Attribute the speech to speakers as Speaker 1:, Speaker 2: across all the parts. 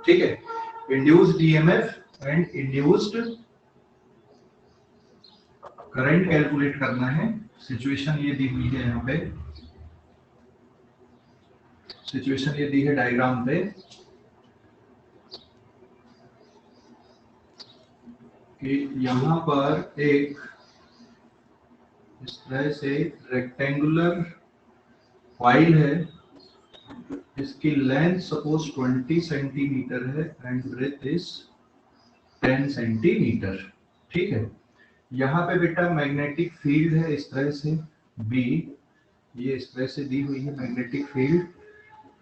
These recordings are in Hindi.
Speaker 1: ठीक है, induced EMF and induced current calculate करना है। सिचुएशन ये दी हुई है, यहाँ पे सिचुएशन ये दी है डायग्राम पे कि यहाँ पर एक इस तरह से रेक्टेंगुलर फाइल है, इसकी लेंथ सपोज 20 सेंटीमीटर है एंड ब्रेथ इज 10 सेंटीमीटर। ठीक है, यहाँ पे बेटा मैग्नेटिक फील्ड है इस तरह से बी, ये इस तरह से दी हुई है magnetic field,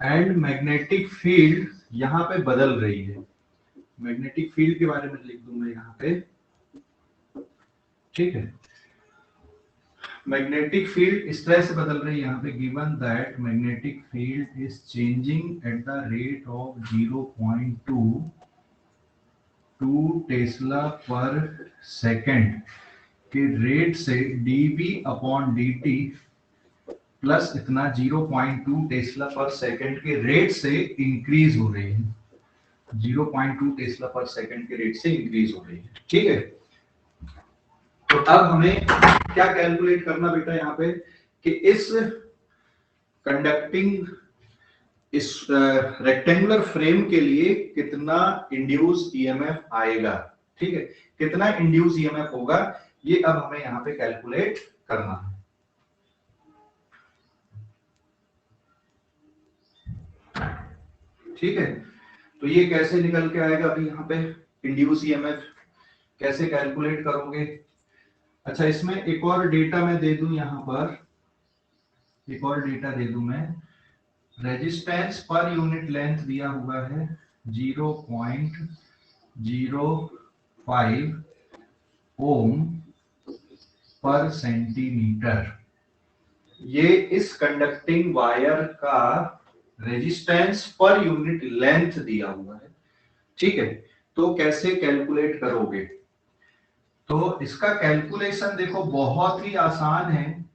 Speaker 1: and magnetic field यहाँ पे बदल रही है। मैग्नेटिक फील्ड के बारे में लिख दूं मैं यहाँ पे। ठीक है, मैग्नेटिक फील्ड इस तरह से बदल रही है यहाँ पे, given that magnetic field is changing at the rate of 0.22 Tesla per second के रेट से dV अपॉन dt प्लस इतना 0.2 टेस्ला पर सेकेंड के रेट से इंक्रीज हो रही है। 0.2 टेस्ला पर सेकेंड के रेट से इंक्रीज हो रही है। ठीक है, तो अब हमें क्या कैलकुलेट करना बेटा यहाँ पे कि इस कंडक्टिंग इस रेक्टेंगुलर फ्रेम के लिए कितना इंड्यूस ईएमएफ आएगा। ठीक है, कितना इंड्यूस ईएमएफ होगा ये अब हमें यहाँ पे कैलकुलेट करना है। ठीक है, तो ये कैसे निकल के आएगा अभी यहाँ पे इंड्यूस ईएमएफ कैसे कैलकुलेट करोगे। अच्छा, इसमें एक और डेटा मैं दे दूं, यहाँ पर एक और डेटा दे दूं मैं। रेजिस्टेंस पर यूनिट लेंथ दिया हुआ है 0.05 ओम पर सेंटीमीटर। ये इस कंडक्टिंग वायर का रेजिस्टेंस पर यूनिट लेंथ दिया हुआ है। ठीक है, तो कैसे कैलकुलेट करोगे, तो इसका कैलकुलेशन देखो बहुत ही आसान है।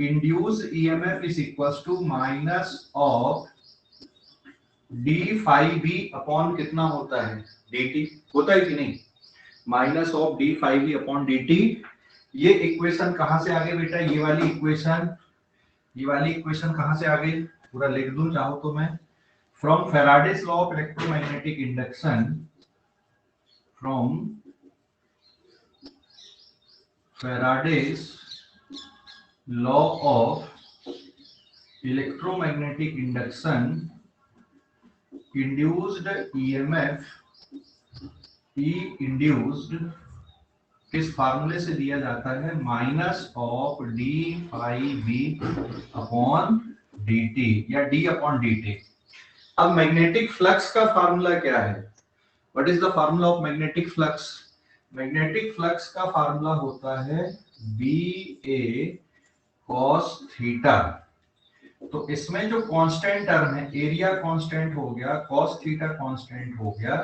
Speaker 1: Induce EMF is equal to minus of d phi B upon कितना होता है dt, होता है कि नहीं, minus of d phi B upon dt। ये इक्वेशन कहां से आ गई बेटा, ये वाली इक्वेशन कहां से आ गई, पूरा लिख दूं चाहो तो मैं। From Faraday's law of electromagnetic induction, from Faraday's law of electromagnetic induction, induced EMF E induced किस फार्मूले से दिया जाता है, minus of d phi B upon d t या डी अपॉन डी टी। अब मैग्नेटिक फ्लक्स का फार्मूला क्या है, what is the formula of magnetic flux. Magnetic flux का फार्मूला होता है बी ए कॉस थीटा। तो इसमें जो कांस्टेंट टर्म है, एरिया कांस्टेंट हो गया, कॉस थीटा कांस्टेंट हो गया,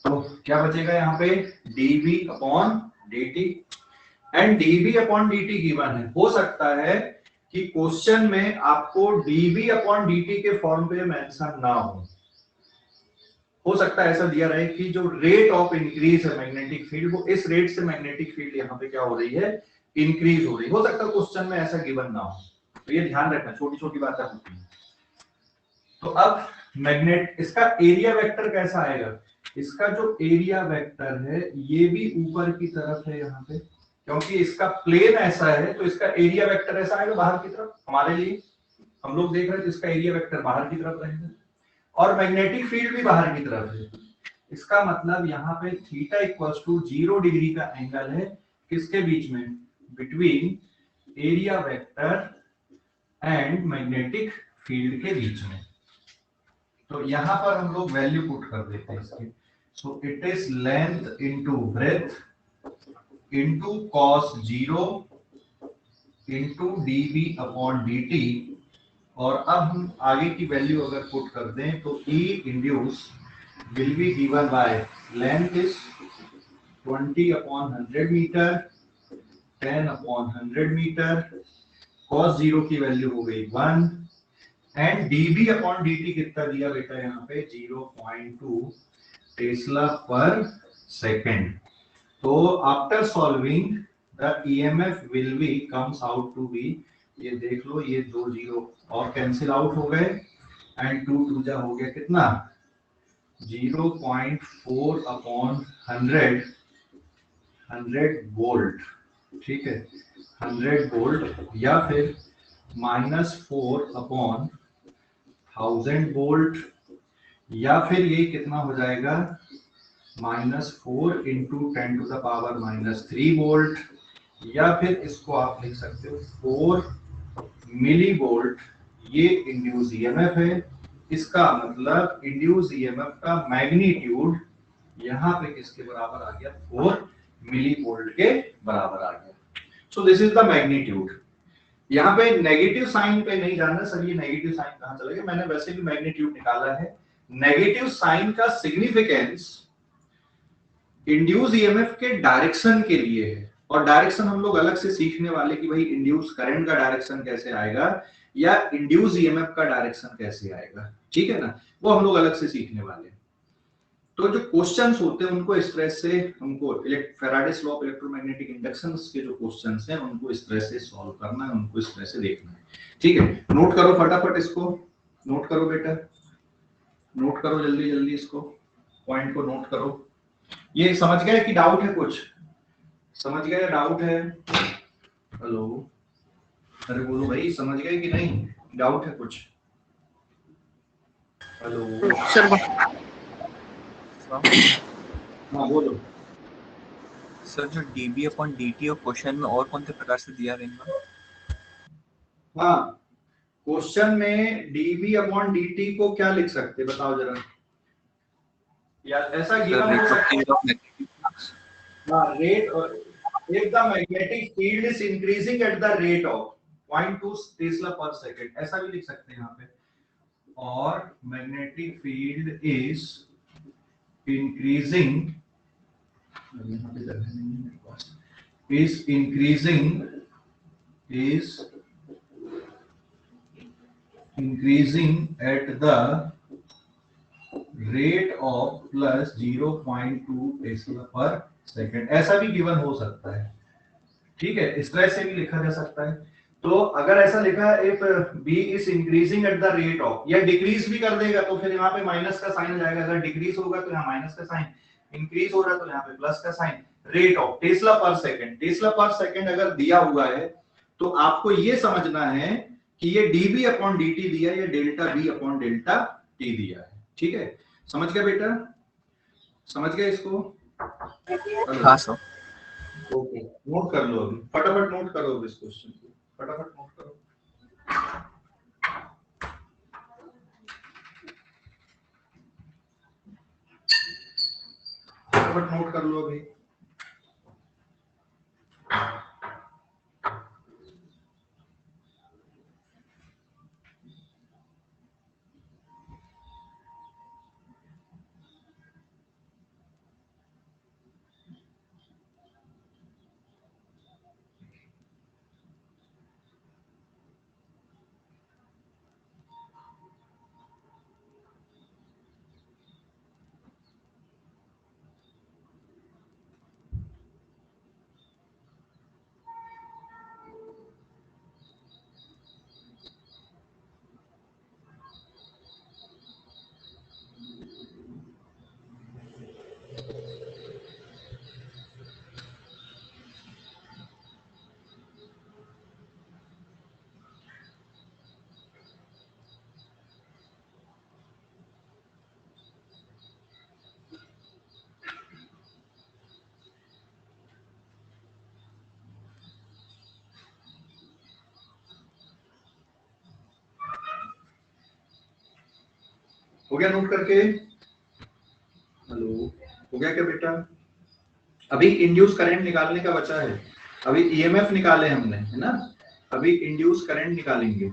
Speaker 1: तो क्या बचेगा यहाँ पे dv upon dt। And dv upon dt given है। हो सकता है कि क्वेश्चन में आपको dv अपॉन dt के फॉर्म पे मेंशन ना हो सकता है ऐसा दिया रहे कि जो रेट ऑफ इंक्रीज है मैग्नेटिक फील्ड, वो इस रेट से मैग्नेटिक फील्ड यहाँ पे क्या हो रही है, इंक्रीज हो रही। हो सकता है क्वेश्चन में ऐसा गिवन ना हो, तो ये ध्यान रखना, छोटी छोटी बातें होती हैं। तो अब मैग्नेट इसका एरिया वेक्टर कैसा आएगा, इसका जो एरिया वेक्टर है ये भी ऊपर की तरफ है यहाँ पे, क्योंकि इसका प्लेन ऐसा है तो इसका एरिया वेक्टर ऐसा आएगा बाहर की तरफ। हमारे लिए हम लोग देख रहे हैं इसका एरिया वेक्टर बाहर की तरफ रहेगा और मैग्नेटिक फील्ड भी बाहर की तरफ है। इसका मतलब यहाँ पे थीटा इक्वल्स टू 0 डिग्री का एंगल है किसके बीच में, between area vector and magnetic field के बीच में। तो यहाँ पर हम लोग वैल्यू पुट कर देते हैं इसके। सो it is length into breadth into cos 0 into dv upon dt। और अब हम आगे की वैल्यू अगर पुट कर दें तो E induce will be given by length is 20 upon 100 metre, 10 upon 100 metre, cos 0 की वैल्यू हो गई 1, एंड डीबी अपॉन डीटी कितना दिया बेटा यहाँ पे 0.2 टेस्ला पर सेकेंड। तो after solving the EMF will be comes out to be, ये देख लो ये दो जीरो और कैंसिल आउट हो गए एंड टू टू जा हो गया कितना 0.4 अपॉन 100 वोल्ट, ठीक है 100 वोल्ट, या फिर -4 अपॉन 1000 वोल्ट, या फिर ये कितना हो जाएगा -4 इंटू 10⁻³ वोल्ट, या फिर इसको आप लिख सकते हो 4 मिली वोल्ट। ये इंड्यूस ईएमएफ है, इसका मतलब इंड्यूस ईएमएफ का मैग्नीट्यूड यहाँ पे किसके बराबर आ गया 4 मिली वोल्ट के बराबर आ गया। So this is the magnitude. यहाँ पे नेगेटिव साइन पे नहीं जाना सर, ये नेगेटिव साइन कहाँ चला गया, मैंने वैसे भी मैग्नीट्यूड निकाला है। नेगेटिव साइन का सिग्निफिकेंस इंड्यूस ईएमएफ के डायरेक्शन के लिए है, और डायरेक्शन हम लोग अलग से सीखने वाले कि भाई इंड्यूस करंट का डायरेक्शन कैसे आएगा या इंड्यूस ईएमएफ का डायरेक्शन कैसे आएगा, ठीक है ना, वो हम लोग अलग से सीखने वाले हैं। तो जो क्वेश्चंस होते हैं उनको इस तरह से हमको Faraday's law of electromagnetic induction के जो क्वेश्चंस हैं उनको इस तरह से सॉल्व करना है, उनको इस तरह से देखना है, ठीक है। नोट करो फटाफट, इसको नोट करो बेटा, नोट करो जल्दी जल्दी, इसको पॉइंट को नोट करो। ये समझ गए कि डाउट है कुछ, समझ गए डाउट है? हेलो, अरे बोलो भाई, समझ गए कि नहीं, डाउट है कुछ? हेलो
Speaker 2: सर,
Speaker 1: हाँ बोलो
Speaker 2: सर जो dB अपॉन dt और क्वेश्चन में और कौन से प्रकार से दिया रहेगा?
Speaker 1: हाँ, क्वेश्चन में dB अपॉन dt को क्या लिख सकते बताओ जरा, या ऐसा गिवन हो सकता है हाँ, रेट और if the magnetic field is increasing at the rate of 0.2 tesla per second, ऐसा भी लिख सकते हैं यहाँ पे, और मैग्नेटिक फील्ड इज इंक्रीजिंग, यहाँ पे जगह नहीं है मेरे पास, is increasing at the rate of plus 0.2 tesla per second, ऐसा भी गिवन हो सकता है, ठीक है, इस तरह से भी लिखा जा सकता है। तो अगर ऐसा लिखा है if b is increasing at the rate of, या डिक्रीज भी कर देगा तो फिर यहाँ पे माइनस का साइन जाएगा, अगर डिक्रीज होगा तो यहाँ माइनस का साइन, इंक्रीज हो रहा है तो यहाँ पे प्लस का sign, rate of Tesla per second, Tesla per second अगर दिया हुआ है तो आपको ये समझना है कि ये dB अपॉन dt दिया है या delta b upon delta t दिया है, ठीक है, समझ गया बेटा, समझ गए इसको?
Speaker 2: हाँ सर।
Speaker 1: ओके, नोट कर लो अभी, फटाफट नोट करो इस क्वेश्चन को, फटाफट नोट करो। फटाफट नोट कर लो अभी। हो गया नोट करके? हेलो, हो गया क्या बेटा? अभी इंड्यूस करंट निकालने का बचा है, अभी ईएमएफ निकाले हमने, है ना, अभी इंड्यूस करंट निकालेंगे।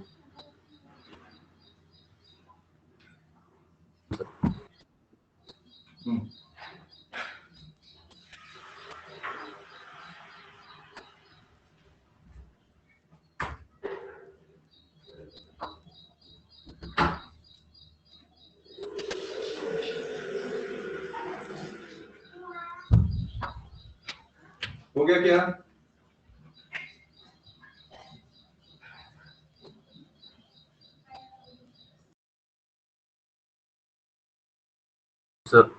Speaker 1: हो गया क्या?
Speaker 3: Sir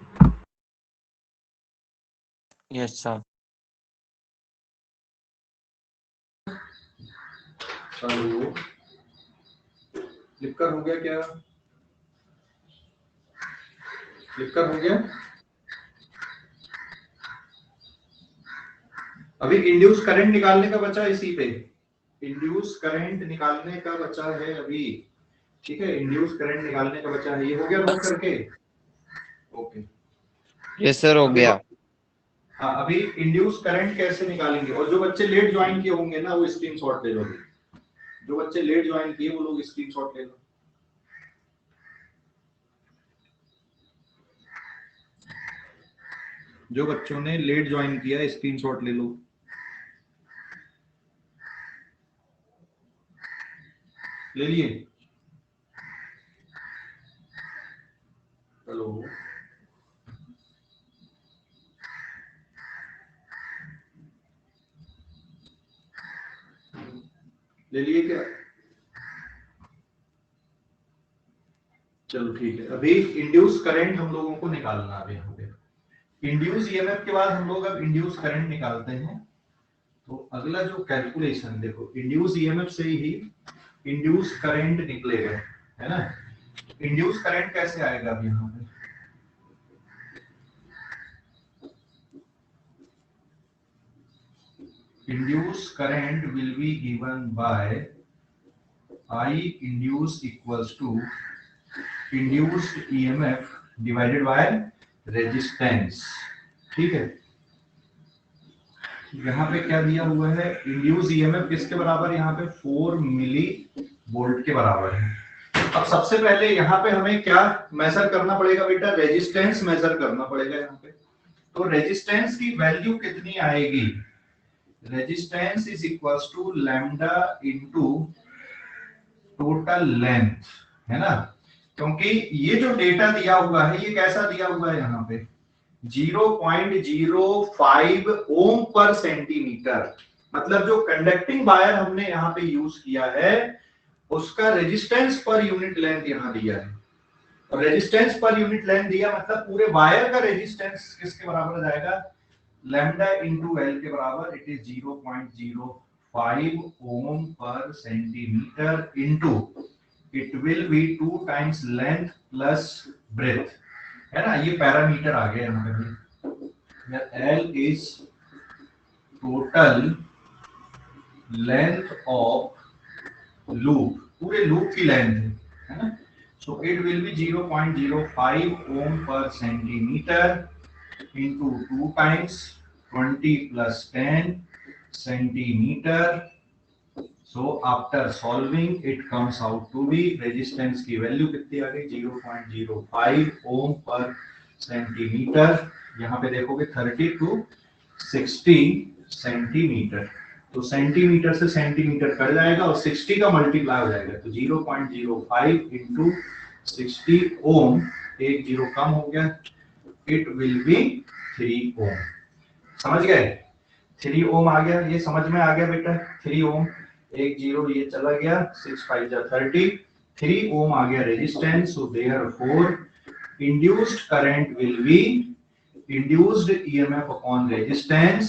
Speaker 2: yes sir.
Speaker 1: चलो लिखकर हो गया क्या? लिखकर हो गया? अभी इंड्यूस करंट निकालने का बचा इसी पे, इंड्यूस करंट निकालने का बचा है अभी, ठीक है, इंड्यूस करंट निकालने का बचा है, ये हो गया नोट करके? ओके
Speaker 3: यस सर हो गया।
Speaker 1: हाँ, अभी इंड्यूस करंट कैसे निकालेंगे, और जो बच्चे लेट ज्वाइन किए होंगे ना वो स्क्रीनशॉट ले लो, जो बच्चे लेट ज्वाइन किए वो लोग स्क्रीनशॉट ले लो। जो बच्चों ने लेट ज्वाइन किया स्क्रीनशॉट ले लो। ले लिए? हेलो, ले लिए क्या? चलो ठीक है, अभी इंड्यूस करंट हम लोगों को निकालना है। यहाँ पे इंड्यूस ईएमएफ के बाद हम लोग अब इंड्यूस करंट निकालते हैं। तो अगला जो कैलकुलेशन देखो, इंड्यूस ईएमएफ से ही इंड्यूस करंट निकलेगा, है ना? इंड्यूस करंट कैसे आएगा अब यहाँ पे? Induced current will be given by I induced equals to induced EMF divided by resistance, ठीक है। यहाँ पे क्या दिया हुआ है, इंड्यूस ईएमएफ किसके बराबर, यहाँ पे 4 मिली वोल्ट के बराबर है। अब सबसे पहले यहाँ पे हमें क्या मेजर करना पड़ेगा बेटा, रेजिस्टेंस मेजर करना पड़ेगा यहाँ पे। तो रेजिस्टेंस की वैल्यू कितनी आएगी, resistance is equals to lambda into total length, है ना? क्योंकि ये जो डेटा दिया हुआ है ये कैसा दिया हुआ है यहाँ पे, 0.05 ओम पर सेंटीमीटर, मतलब जो कंडक्टिंग वायर हमने यहाँ पे यूज किया है उसका रेजिस्टेंस पर यूनिट लेंथ यहाँ दिया है। और रेजिस्टेंस पर यूनिट लेंथ दिया मतलब पूरे वायर का रेजिस्टेंस किसके बराबर जाएगा, लैम्डा इनटू एल के बराबर, इट इज 0.05 ओम पर centimetre into it will B 2 times length plus breadth, है ना? ये पैरामीटर आ गया यहाँ पे। L is total length of loop, पूरे लूप की लेंथ है ना? So it will be 0.05 ohm per centimeter into 2 times 20 plus 10 centimeter. So after solving it comes out to be resistance की वैल्यू कितनी आ गई, 0.05 ohm per centimeter। यहाँ पे देखोगे 30 to 60 सेंटीमीटर, तो सेंटीमीटर से सेंटीमीटर कट जाएगा और 60 का मल्टीप्लाई हो जाएगा, तो 0.05 इंटू 60 ओम, एक जीरो कम हो गया, इट विल बी 3 ओम। समझ गए? 3 ओम आ गया, ये समझ में आ गया बेटा? 3 ओम, एक जीरो ये चला गया, 6 5 जा 30, 3 ओम आ गया resistance. So therefore induced current will be induced EMF upon resistance,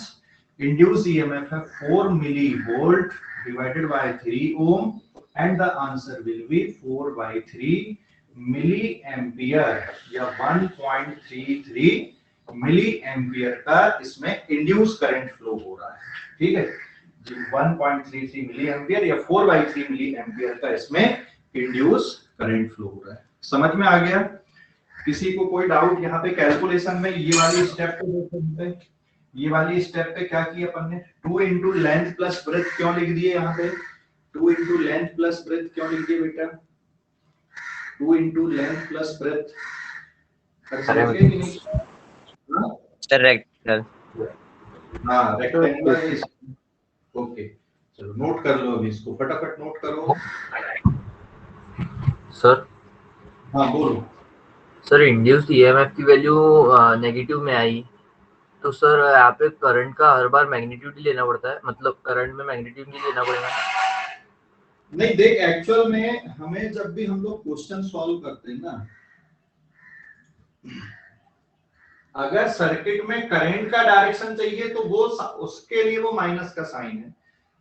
Speaker 1: induced EMF है 4 millivolt divided by 3 ohm and the answer will be 4/3 milliampere या 1.33 milliampere का इसमें induced current flow हो रहा है, ठीक है? 1.33 milliampere या 4/3 milliampere का इसमें induced current flow हो रहा है। समझ में आ गया? किसी को कोई डाउट यहाँ पे कैलकुलेशन में? ये वाली स्टेप पे देखो, ये वाली स्टेप पे क्या किया अपन ने, 2 इंटू लेंथ प्लस ब्रेथ क्यों लिख दिए यहाँ पे, 2 इंटू लेंथ प्लस ब्रेथ क्यों लिख दिए बेटा, 2 इंटू लेंथ प्लस ब्रेथ, समझ गए कि नहीं?
Speaker 3: सर रेक्टेंगल,
Speaker 1: हाँ रेक्टेंगुलर, ओके चलो नोट कर लो, अभी इसको फटाफट नोट करो।
Speaker 3: सर
Speaker 1: हाँ बोलो।
Speaker 3: सर इंड्यूस्ड ईएमएफ की वैल्यू नेगेटिव में आई,
Speaker 4: तो सर यहाँ पे करंट का हर बार मैग्नीट्यूड ही लेना पड़ता है, मतलब करंट में मैग्नीट्यूड नहीं लेना पड़ेगा?
Speaker 1: नहीं देख, एक्चुअल में हमें जब भी हम लोग क्वेश्चन सॉल्व करते हैं ना, अगर सर्किट में करंट का डायरेक्शन चाहिए तो वो उसके लिए वो माइनस का साइन है।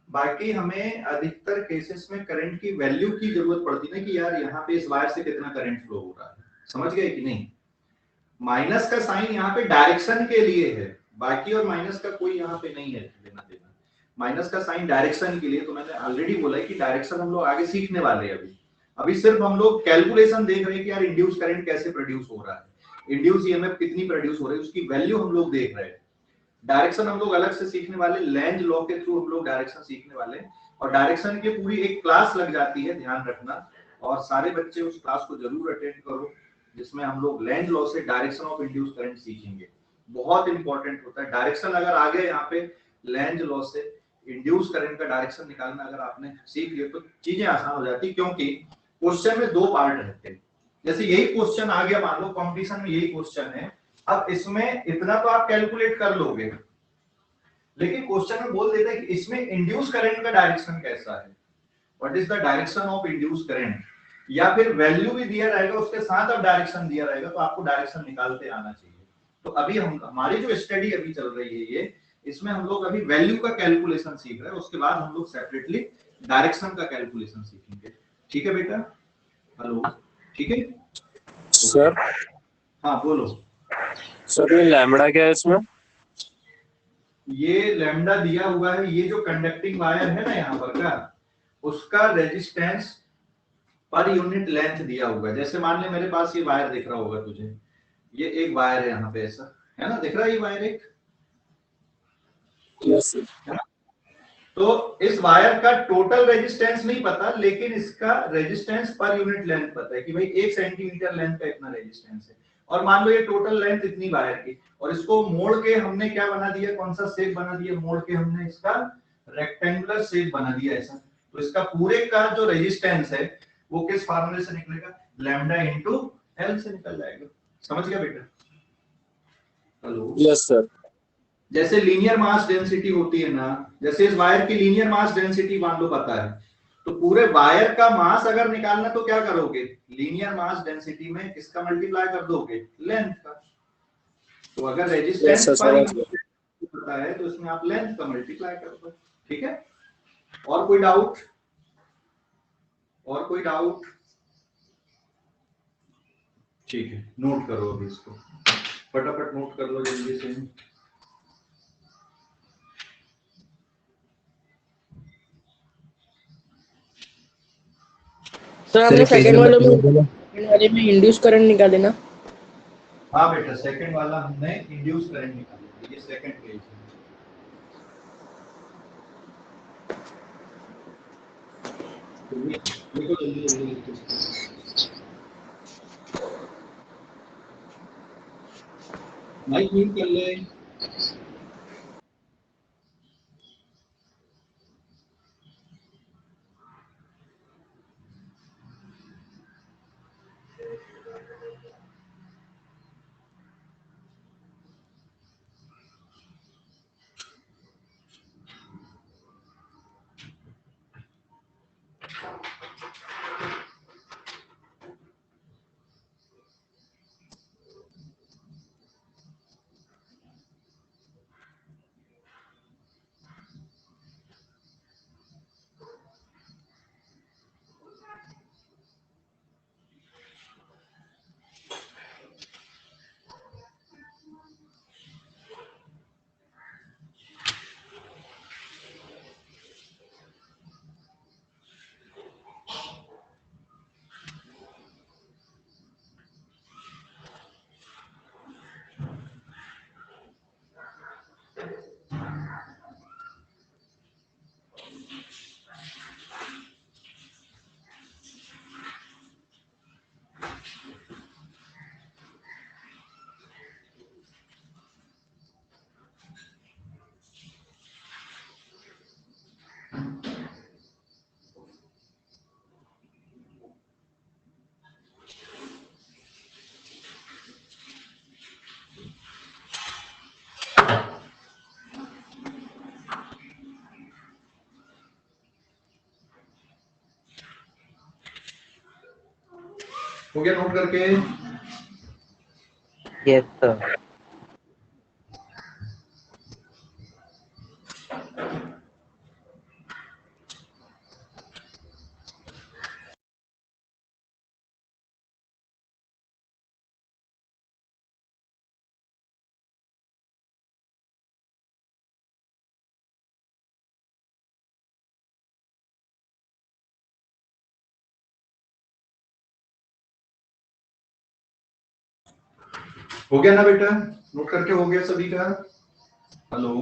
Speaker 1: बाकी हमें अधिकतर केसेस में करंट की वैल्यू की जरूरत पड़ती है कि यार यहाँ पे इस वायर से कितना करंट फ्लो हो रहा है, समझ गए कि नहीं। माइनस का साइन यहाँ पे डायरेक्शन के लिए है, बाकी और माइनस का कोई यहाँ पे नहीं है लेना देना। माइनस का साइन डायरेक्शन के लिए, तो मैंने ऑलरेडी बोला है कि डायरेक्शन हम लोग आगे सीखने वाले हैं। अभी सिर्फ हम लोग कैलकुलेशन देख रहे हैं कि यार इंड्यूस करंट कैसे प्रोड्यूस हो रहा है, इंड्यूस ईएमएफ कितनी प्रोड्यूस हो रही है, उसकी वैल्यू हम लोग देख रहे हैं। डायरेक्शन हम लोग अलग से सीखने वाले, लेंज लॉ के थ्रू हम लोग डायरेक्शन सीखने वाले, और डायरेक्शन की पूरी एक क्लास लग जाती है, ध्यान रखना। और सारे बच्चे उस क्लास को जरूर अटेंड करो, जिसमें हम लोग लेंज लॉ से डायरेक्शन ऑफ इंड्यूस करंट सीखेंगे। बहुत इंपॉर्टेंट होता है डायरेक्शन। अगर आगे यहाँ पे लेंज लॉ से इंड्यूस करंट का डायरेक्शन निकालना अगर आपने सीख लिया तो चीजें आसान हो जाती, क्योंकि क्वेश्चन में दो पार्ट रहते हैं। जैसे यही क्वेश्चन आ गया, मान लो कंपटीशन में यही क्वेश्चन है, अब इसमें इतना तो आप कैलकुलेट कर लोगे, लेकिन क्वेश्चन में बोल देता है कि इसमें इंड्यूस करंट का डायरेक्शन कैसा है, what is the direction of induce current, या फिर वैल्यू भी दिया रहेगा उसके साथ अब डायरेक्शन दिया रहेगा, तो आपको डायरेक्शन निकालते आना चाहिए। तो अभी हमारी जो स्टडी अभी चल रही है ये, इसमें हम लोग अभी वैल्यू का कैलकुलेशन सीख रहे हैं, उसके बाद हम लोग सेपरेटली डायरेक्शन का कैलकुलेशन सीखेंगे। ठीक है बेटा? हेलो, ठीक है
Speaker 5: सर?
Speaker 1: हाँ बोलो
Speaker 5: सर ये लैम्बडा क्या है इसमें?
Speaker 1: ये लैम्डा दिया हुआ है, ये जो कंडक्टिंग वायर है ना यहाँ पर का, उसका रेजिस्टेंस पर यूनिट लेंथ दिया हुआ है। जैसे मान ले मेरे पास ये वायर दिख रहा होगा तुझे, ये एक वायर है यहाँ पे, ऐसा है ना, दिख रहा है ये वायर एक?
Speaker 5: Yes sir.
Speaker 1: तो इस वायर का टोटल रेजिस्टेंस नहीं पता, लेकिन इसका रेजिस्टेंस पर यूनिट लेंथ पता है कि भाई 1 सेंटीमीटर लेंथ का इतना रेजिस्टेंस है। और मान लो ये टोटल लेंथ इतनी वायर की, और इसको मोड़ के हमने क्या बना दिया, कौन सा शेप बना दिया, मोड़ के हमने इसका रेक्टेंगुलर शेप बना दिया ऐसा। तो इसका पूरे का जो रेजिस्टेंस है वो किस फार्मूले से निकलेगा, लैम्डा इनटू एल से निकल जाएगा। समझ गया बेटा? Hello,
Speaker 5: yes sir.
Speaker 1: जैसे लीनियर मास डेंसिटी होती है ना, जैसे इस वायर की लीनियर मास डेंसिटी मान लो पता है, तो पूरे वायर का मास अगर निकालना तो क्या करोगे, लीनियर मास डेंसिटी में किसका मल्टीप्लाई कर दोगे, लेंथ का। तो अगर रेजिस्टेंस पर पता है तो इसमें आप लेंथ का मल्टीप्लाई कर दो। ठीक है? और कोई डाउट? और कोई डाउट? ठीक है, नोट करो अभी इसको, फटाफट नोट कर लो जल्दी से।
Speaker 6: सर हमने सेकंड वाले में इंड्यूस करंट निकाले ना?
Speaker 1: हाँ बेटा, सेकंड वाला हमने इंड्यूस करंट निकाला, ये सेकंड पेज है। लिखो जल्दी जल्दी लिखो। माइक म्यूट कर ले। हो गया नोट करके?
Speaker 3: Yes, sir.
Speaker 1: हो गया ना बेटा? नोट करके हो गया सभी का? हेलो,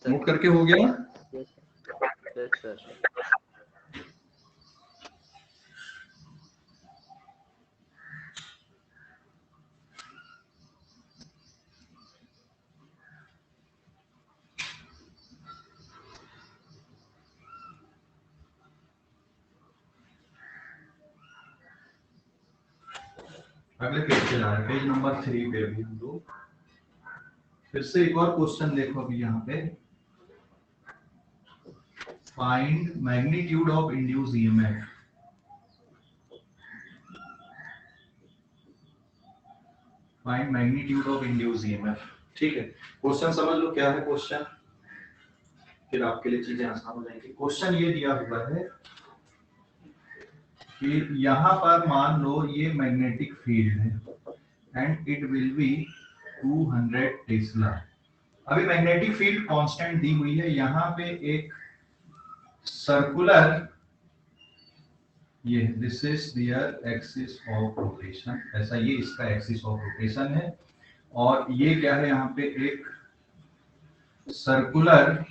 Speaker 1: नोट करके हो गया?
Speaker 4: Yes sir.
Speaker 1: अगले पेज पे जा रहे हैं, पेज नंबर 3 पे अभी हम लोग फिर से एक और क्वेश्चन देखो अभी यहाँ पे। Find magnitude of induce EMF. Find magnitude of induce EMF. ठीक है, क्वेश्चन समझ लो क्या है क्वेश्चन, फिर आपके लिए चीजें आसान हो जाएंगी। क्वेश्चन ये दिया हुआ है कि यहाँ पर मान लो ये मैग्नेटिक फील्ड है and it will be 200 tesla. अभी मैग्नेटिक फील्ड कांस्टेंट दी हुई है, यहाँ पे एक सर्कुलर, ये this is their axis of rotation, ऐसा ये इसका एक्सिस ऑफ रोटेशन है। और ये क्या है, यहाँ पे एक सर्कुलर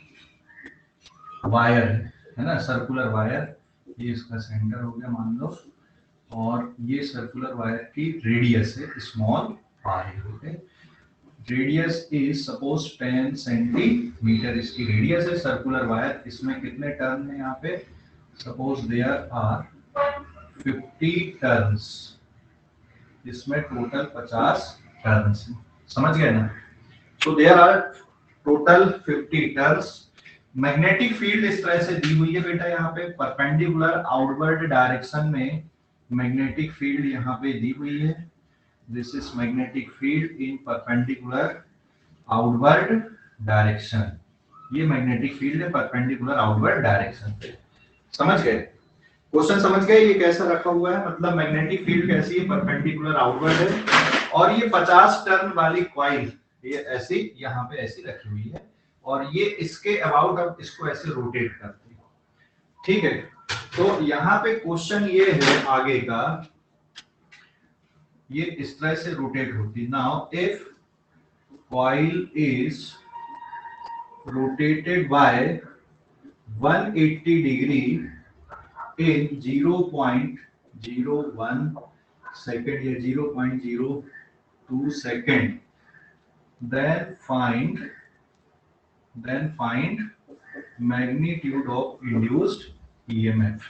Speaker 1: वायर है ना, सर्कुलर वायर, ये इसका सेंटर हो गया मान लो, और ये सर्कुलर वायर की रेडियस है स्मॉल आर है। रेडियस इज सपोज 10 सेंटीमीटर इसकी रेडियस है सर्कुलर वायर। इसमें कितने टर्न है यहाँ पे, सपोज देयर आर 50 टर्न्स, इसमें टोटल 50 टर्न्स है, समझ गए ना? तो there are total 50 turns. Magnetic field इस तरह से दी हुई है बेटा, यहाँ पे परपेंडिकुलर आउटवर्ड डायरेक्शन में मैग्नेटिक फील्ड यहाँ पे दी हुई है। This is magnetic field in perpendicular outward direction. ये मैग्नेटिक फील्ड है परपेंडिकुलर आउटवर्ड डायरेक्शन पे, समझ गए? क्वेश्चन समझ गए ये कैसा रखा हुआ है? मतलब मैग्नेटिक फील्ड कैसी है, परपेंडिकुलर आउटवर्ड है, और ये 50 टर्न वाली कॉइल ये ऐसी यहाँ पे ऐसी रखी हुई है, और ये इसके अबाउट अब इसको ऐसे रोटेट करती है। ठीक है, तो यहाँ पे क्वेश्चन ये है आगे का, ये इस तरह से रोटेट होती। Now if coil is rotated bye 180 degree in 0.01 second या 0.02 second, then find magnitude of induced EMF।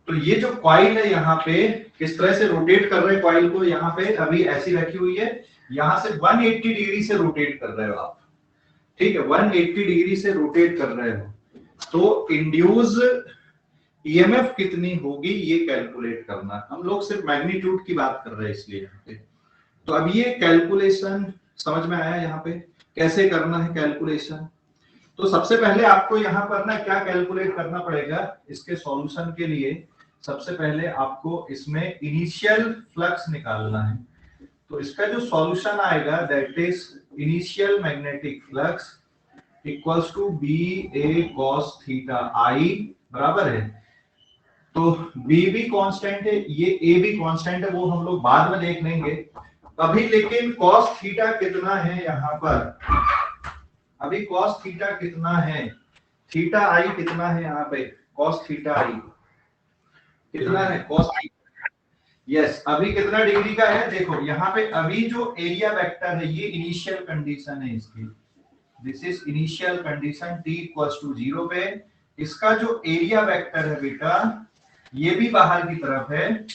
Speaker 1: तो ये जो कॉइल है यहाँ पे किस तरह से रोटेट कर रहे हैं कॉइल को, यहाँ पे अभी ऐसी रखी हुई है, यहाँ से 180 डिग्री से रोटेट कर रहे हो आप। ठीक है, 180 डिग्री से रोटेट कर रहे हो, तो इंड्यूस ईएमएफ कितनी होगी ये कैलकुलेट करना। हम लोग सिर्फ मैग्नीट्यूड की बात कर रहे हैं इसलिए यहाँ पे। तो अब ये कैलकुलेशन समझ में आया यहाँ पे कैसे करना है कैलकुलेशन। तो सबसे पहले आपको यहाँ पर ना क्या कैलकुलेट करना पड़ेगा, इसके सॉल्यूशन के लिए सबसे पहले आपको इसमें इनिशियल फ्लक्स निकालना है। तो इसका जो सॉल्यूशन आएगा that is initial magnetic flux equals to B A cos theta i बराबर है। तो बी भी कांस्टेंट है, ये ए भी कांस्टेंट है, वो हम लोग बाद में देख लेंगे अभी। लेकिन cos थीटा कितना है यहाँ पर, अभी cos थीटा कितना है, थीटा आई कितना है यहाँ पे, cos थीटा आई कितना है, cos यस अभी कितना डिग्री का है। देखो यहाँ पे अभी जो एरिया वेक्टर है ये इनिशियल कंडीशन है इसकी, this is initial condition t equals to 0 पे। इसका जो एरिया वेक्टर है बेटा ये भी बाहर की तरफ है,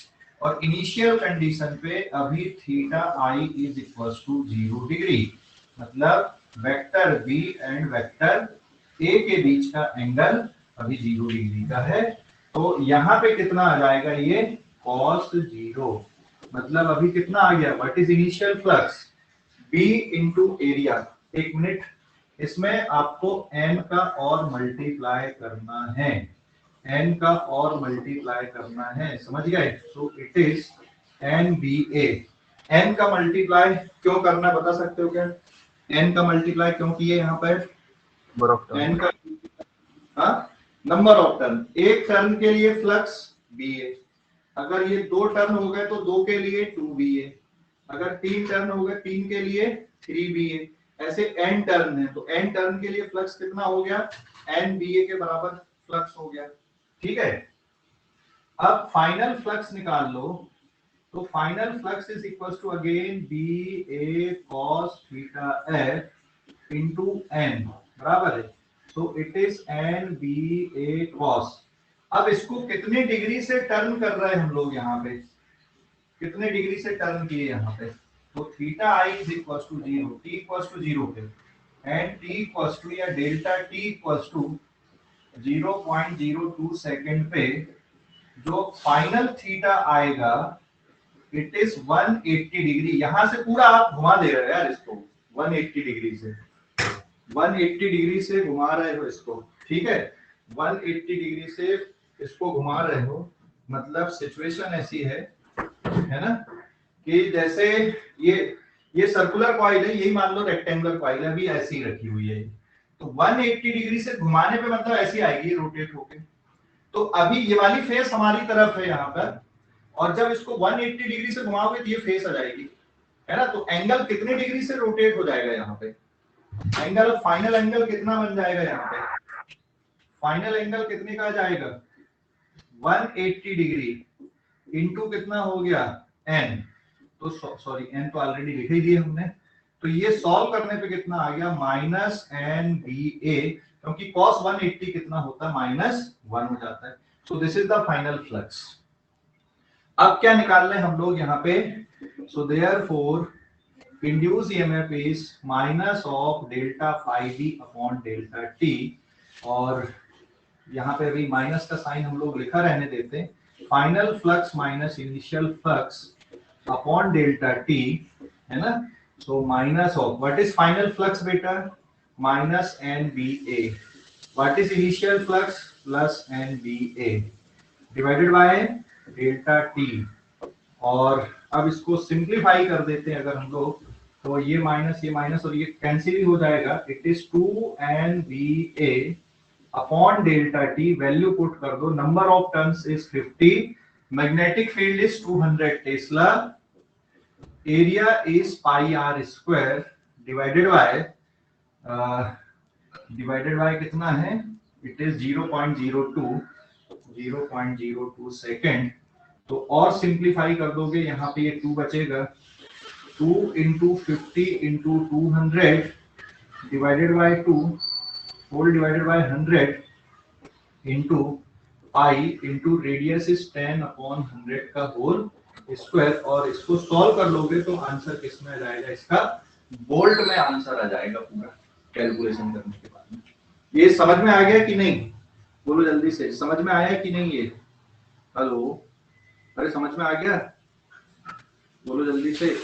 Speaker 1: और इनिशियल कंडीशन पे अभी theta i is equals to 0 degree, मतलब vector B and vector A के बीच का एंगल अभी 0 डिग्री का है। तो यहाँ पे कितना आ जाएगा, ये cos 0, मतलब अभी कितना आ गया, what is initial flux, B into area. एक मिनट, इसमें आपको n का और मल्टीप्लाई करना है, n का और मल्टीप्लाई करना है, समझ गए। सो इट इज NBA। n का मल्टीप्लाई क्यों करना है बता सकते हो क्या, n का मल्टीप्लाई क्यों किए यहाँ पर,
Speaker 4: नंबर ऑफ टर्न।
Speaker 1: n का नंबर ऑफ टर्न, एक टर्न के लिए फ्लक्स BA, अगर ये 2 टर्न हो गए तो 2 के लिए 2BA, अगर 3 टर्न हो गए 3 के लिए 3BA, ऐसे n टर्न है तो n टर्न के लिए फ्लक्स कितना हो गया, NBA के बराबर फ्लक्स हो गया, ठीक है। अब फाइनल फ्लक्स निकाल लो, तो final flux is equal to again BA cos theta F into n, बराबर है। So it is NBA cos। अब इसको कितने डिग्री से टर्न कर रहे हैं हम लोग, यहाँ पे कितने डिग्री से टर्न किए यहाँ पे, तो theta I is equal to 0, t equal to 0 पे, एंड t इक्वल टू या delta t equal to 0.02 second पे जो फाइनल थीटा आएगा इट इज 180 डिग्री। यहां से पूरा आप घुमा दे रहे हो यार इसको, 180 डिग्री से, 180 डिग्री से घुमा रहे हो इसको, ठीक है, 180 डिग्री से इसको घुमा रहे हो। मतलब सिचुएशन ऐसी है ना, कि जैसे ये सर्कुलर कॉइल है, यही मान लो रेक्टेंगुलर कॉइल है, अभी ऐसी रखी हुई है, तो 180 डिग्री से घुमाने पे मतलब ऐसी आएगी रोटेट होके। तो अभी ये वाली फेस हमारी तरफ है यहाँ पर, और जब इसको 180 डिग्री से घुमाओगे तो ये फेस आ जाएगी, है ना। तो एंगल कितने डिग्री से रोटेट हो जाएगा यहाँ पे, एंगल फाइनल एंगल कितना बन जाएगा यहाँ पे, फाइनल एंगल कितने का जाएगा 180 डिग्री इनटू कितना हो गया n, तो सॉरी n तो ऑलरेडी लिख ही दिए हमने, तो ये सॉल्व करने पे कितना आ गया माइनस NBA, क्योंकि cos 180 कितना होता है -1 हो जाता है। So this is the final flux. अब क्या निकाल रहे हैं हम लोग यहाँ पे, so therefore induce EMF is minus of delta phi b upon delta t, और यहाँ पे अभी माइनस का साइन हम लोग लिखा रहने देते हैं, final flux minus initial flux upon delta t, है ना। So minus of what is final flux बेटा, minus NBA, what is initial flux plus NBA divided by delta t। और अब इसको सिंप्लीफाई कर देते हैं अगर हम लोग, तो ये माइनस और ये कैंसिल ही हो जाएगा, it is 2NBA upon delta t, value put कर दो, number of turns is 50, magnetic field is 200 Tesla, area is pi r square divided by कितना है, इट इज 0.02 सेकेंड। तो और सिंप्लीफाई कर दोगे, यहाँ पे ये 2 बचेगा, 2 into 50 into 200 divided by 2 whole divided by 100 into pi into radius is 10 upon 100 का होल स्क्वायर, और इसको सॉल्व कर लोगे तो आंसर किसमें आ जाएगा, इसका बोल्ट में आंसर आ जाएगा पूरा कैलकुलेशन करने के बाद में। ये समझ में आ गया कि नहीं, बोलो जल्दी से, समझ में आया कि नहीं ये, हेलो, अरे समझ में आ गया, बोलो जल्दी से।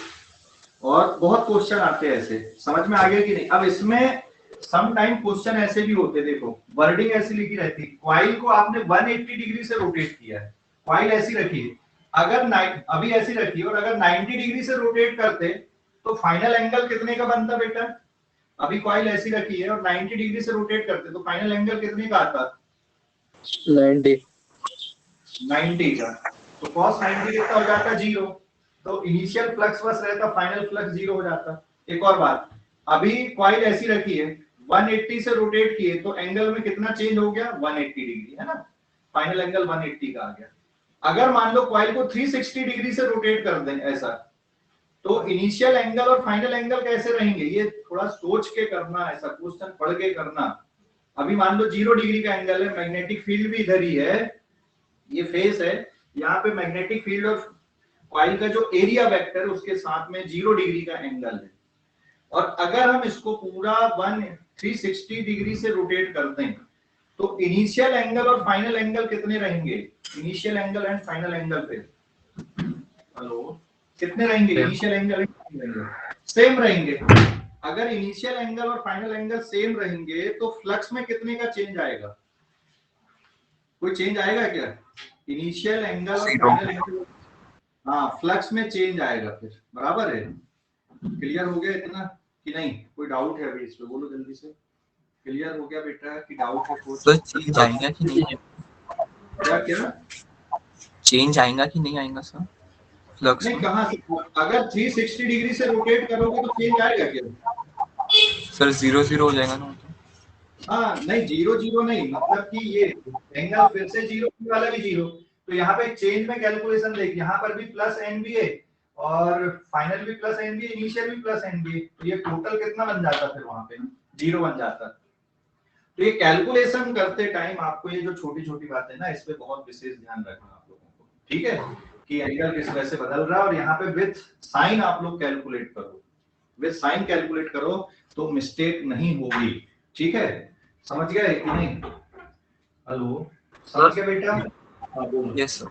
Speaker 1: और बहुत क्वेश्चन आते हैं ऐसे, समझ में आ गया कि नहीं। अब इसमें सम टाइम क्वेश्चन ऐसे भी होते, देखो वर्डिंग ऐसी लिखी रहती है, कॉइल को आपने 180 डिग्री से रोटेट किया है, कॉइल ऐसी रखी है, अगर अभी ऐसी रखी है, और अगर 90 डिग्री से रोटेट करते तो फाइनल एंगल कितने का बनता बेटा, अभी कॉइल ऐसी रखी है और 90 डिग्री से रोटेट करते तो फाइनल एंगल कितने का आता, 90 का, तो cos 90 कितना हो जाता 0, तो इनिशियल फ्लक्स बस रहता, फाइनल फ्लक्स 0 हो जाता। एक और बात, अभी कॉइल ऐसी रखी है, 180 से रोटेट किए तो एंगल में कितना चेंज हो गया 180 डिग्री, है ना, फाइनल एंगल 180 का आ गया। अगर मान लो कॉइल को 360 डिग्री से रोटेट कर दें ऐसा, तो इनिशियल एंगल और फाइनल एंगल कैसे रहेंगे, ये थोड़ा सोच के करना, ऐसा क्वेश्चन पढ़ के करना। अभी मान लो 0 डिग्री का एंगल है, मैग्नेटिक फील्ड भी इधर ही है, ये फेस है, यहाँ पे मैग्नेटिक फील्ड और कॉइल का जो एरिया वेक्टर है उसके साथ में 0 डिग्री का एंगल है, और अगर हम इसको पूरा 360 डिग्री से रोटेट कर दें तो इनिशियल एंगल और फाइनल एंगल कितने रहेंगे, initial angle and final angle पे, हेलो कितने रहेंगे?
Speaker 4: Same.
Speaker 1: इनिशियल एंगल सेम रहेंगे। अगर इनिशियल एंगल और फाइनल एंगल सेम रहेंगे तो फ्लक्स में कितने का चेंज आएगा? कोई चेंज आएगा क्या? इनिशियल एंगल और
Speaker 2: Zero.
Speaker 1: फाइनल एंगल, हाँ फ्लक्स में चेंज आएगा फिर, बराबर है। क्लियर हो गया इतना कि नहीं? कोई डाउट है अभी इस पे? बोलो जल्दी से। क्लियर हो गया बेटा कि डाउट है कुछ?
Speaker 2: सर चेंज आएगा कि नहीं
Speaker 1: क्या क्या?
Speaker 2: चेंज आएगा कि नहीं आएगा सर फ्लक्स
Speaker 1: नहीं
Speaker 2: में?
Speaker 1: कहाँ से? अगर 360 डिग्री से रोटेट करोगे तो चेंज आएगा क्या?
Speaker 2: सर 0 0 हो जाएगा ना वो तो।
Speaker 1: हाँ नहीं, 0 0 नहीं, मतलब कि ये एंगल फिर से 0 वाला भी 0। तो यहाँ पे चेंज में कैलकुलेशन देख, यहाँ पर भी प्लस एन बी है और फाइनल भी प्लस एन बी, इनिशियल भी प्लस एन बी, तो ये टोटल कितना बन जाता फिर वहां पे? 0 बन जाता। तो ये कैलकुलेशन करते टाइम आपको ये जो छोटी छोटी बातें ना, इस पे बहुत विशेष ध्यान रखना आप लोगों को, ठीक है? कि एंगल किस वजह से बदल रहा है, और यहाँ पे विथ साइन आप लोग कैलकुलेट करो, विथ साइन कैलकुलेट करो तो मिस्टेक नहीं होगी, ठीक है? समझ गए कि नहीं? हेलो, समझ गए बेटा? हाँ बोलो।
Speaker 2: Yes sir.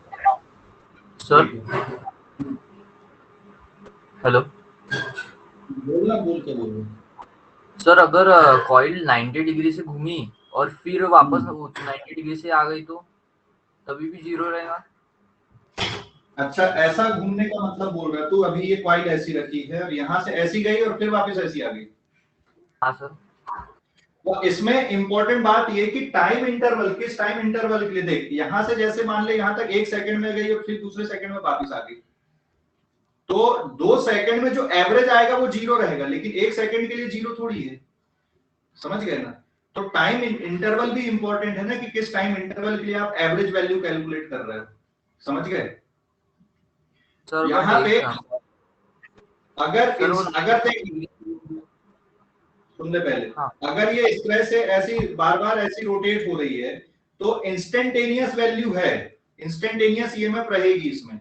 Speaker 4: सर हेलो
Speaker 1: बोलना, बोल के बोलो।
Speaker 4: सर, अगर कॉइल 90 डिग्री से घूमी और फिर वापस 90 डिग्री से आ गई तो तभी भी 0 रहेगा?
Speaker 1: अच्छा, ऐसा घूमने का मतलब बोल रहा तू? अभी ये कॉइल ऐसी रखी है और यहाँ से ऐसी गई और फिर वापस ऐसी आ गई।
Speaker 4: हाँ सर।
Speaker 1: तो इसमें इंपॉर्टेंट बात ये कि टाइम इंटरवल, किस टाइम इंटरवल के लिए देख, यहां से जैसे मान ले यहां तक 1 सेकंड में गई और फिर दूसरे सेकंड में वापस आ गई, तो 2 सेकंड में जो एवरेज आएगा वो 0 रहेगा, लेकिन 1 सेकंड के लिए 0 थोड़ी है। समझ गए ना? तो टाइम इंटरवल भी इंपॉर्टेंट है ना, कि किस टाइम इंटरवल के लिए आप एवरेज वैल्यू कैलकुलेट कर रहे हो। समझ गए?
Speaker 4: सर
Speaker 1: यहाँ पे अगर
Speaker 4: सर वो
Speaker 1: अगर
Speaker 4: 90
Speaker 1: सुनने पहले,
Speaker 4: हाँ
Speaker 1: अगर ये इस तरह से ऐसी बार बार ऐसी रोटेट हो रही है तो इंस्टेंटेनियस वैल्यू है, इंस्टेंटेनियस ईएमएफ रहेगी इसमें।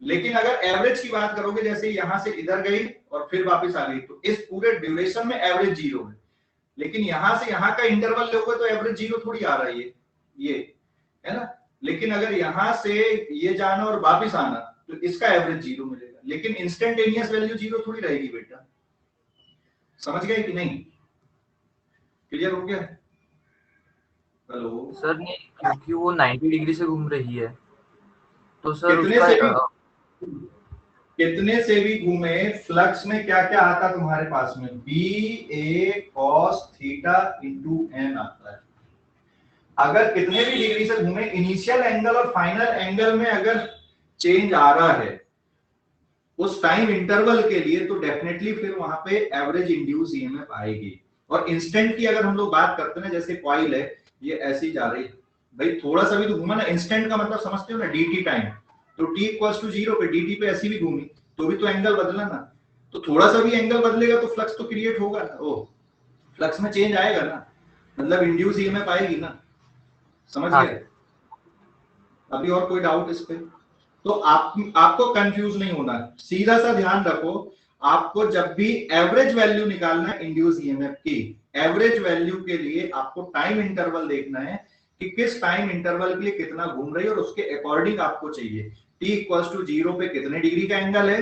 Speaker 1: लेकिन अगर एवरेज की बात करोगे, जैसे यहां से इधर गई और फिर वापस आ गई, तो इस पूरे ड्यूरेशन में एवरेज 0 है। लेकिन यहां से यहां का इंटरवल लोगे तो एवरेज 0 थोड़ी आ रहा है, ये है ना? लेकिन अगर यहां से ये जाना और वापस आना तो इसका एवरेज 0 मिलेगा, लेकिन इंस्टेंटेनियस वैल्यू 0 थोड़ी रहेगी बेटा। समझ गए कि नहीं? क्लियर हो गया? हेलो,
Speaker 4: सर, नहीं, क्योंकि वो 90 डिग्री से घूम रही है तो सर
Speaker 1: कितने
Speaker 4: उसका
Speaker 1: से भी कितने से भी घूमे, फ्लक्स में क्या क्या आता तुम्हारे पास में? B A cos theta into N आता है। अगर कितने भी डिग्री से घूमे, इनिशियल एंगल और फाइनल एंगल में अगर चेंज आ रहा है उस टाइम इंटरवल के लिए, तो डेफिनेटली फिर वहां पे एवरेज इंड्यूस ईएमएफ आएगी। और इंस्टेंट की अगर हम लोग बात करते हैं, जैसे कॉइल है ये ऐसी जा रही है, भाई थोड़ा सा भी तो घूमा ना, इंस्टेंट का मतलब समझते हो ना, डीटी टाइम, तो टी इक्वल्स टू 0 पे डीटी पे ऐसी भी घूमी तो भी तो एंगल बदला ना। तो थोड़ा सा भी एंगल बदलेगा तो फ्लक्स तो क्रिएट होगा ना, ओ फ्लक्स में चेंज आएगा ना, मतलब इंड्यूस ईएमएफ आएगी ना। समझ
Speaker 4: हाँ
Speaker 1: गए? अभी और कोई डाउट इस पे? तो आपको कंफ्यूज नहीं होना, सीधा सा ध्यान रखो। आपको जब भी एवरेज वैल्यू निकालना है इंड्यूस ईएमएफ की, एवरेज वैल्यू के लिए आपको टाइम इंटरवल देखना है कि किस टाइम इंटरवल के लिए कितना घूम रही है, और उसके अकॉर्डिंग आपको चाहिए t इक्वल्स टू 0 पे कितने डिग्री का एंगल है,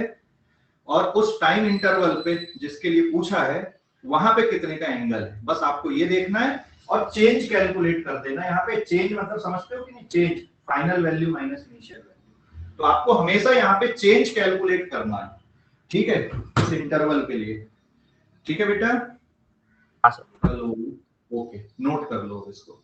Speaker 1: और उस टाइम इंटरवल पे जिसके लिए पूछा है वहां पे कितने का एंगल है। बस आपको ये देखना है और चेंज कैलकुलेट कर देना। यहाँ पे चेंज मतलब समझते हो कि नहीं? Change final value minus initial value, तो आपको हमेशा यहाँ पे चेंज कैलकुलेट करना है, ठीक है? इस इंटरवल के लिए, ठीक है बेटा?
Speaker 4: हाँ सर।
Speaker 1: हेलो, ओके, नोट कर लो इसको।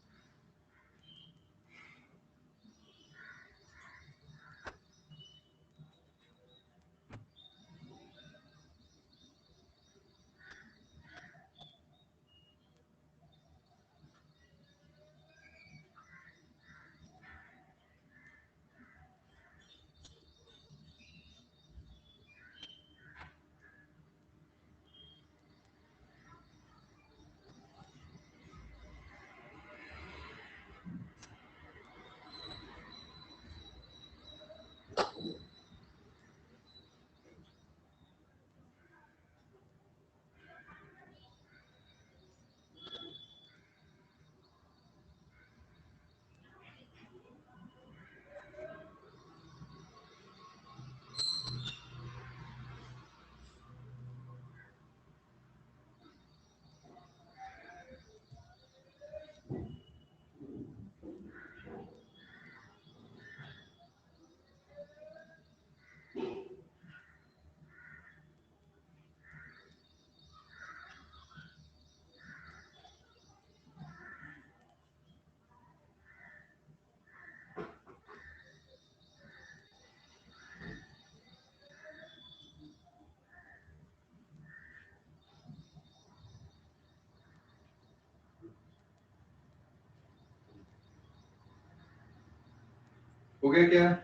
Speaker 1: हो गया क्या?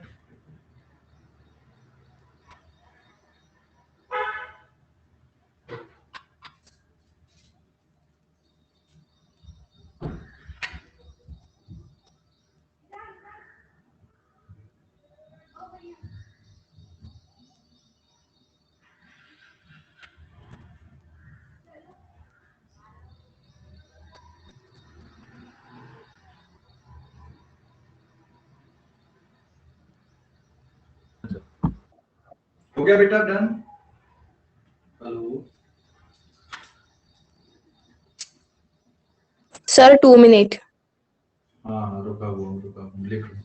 Speaker 1: हो गया बेटा? डन? Hello
Speaker 6: sir 2 minute.
Speaker 1: हाँ रुका हूँ लिख लो।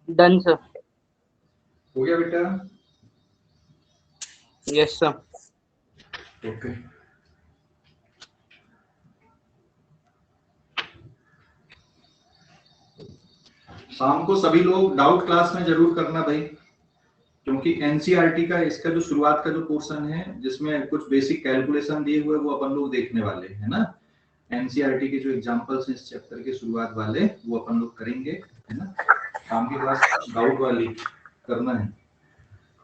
Speaker 6: Done sir.
Speaker 1: हो गया बेटा?
Speaker 6: Yes sir.
Speaker 1: ओके शाम को सभी लोग डाउट क्लास में जरूर करना भाई, क्योंकि एनसीईआरटी का इसका जो शुरुआत का जो पोर्शन है जिसमें कुछ बेसिक कैलकुलेशन दिए हुए वो अपन लोग देखने वाले है ना। एनसीईआरटी के जो एग्जांपल्स हैं इस चैप्टर के शुरुआत वाले वो अपन लोग करेंगे, है ना। शाम की क्लास डाउट वाली करना है,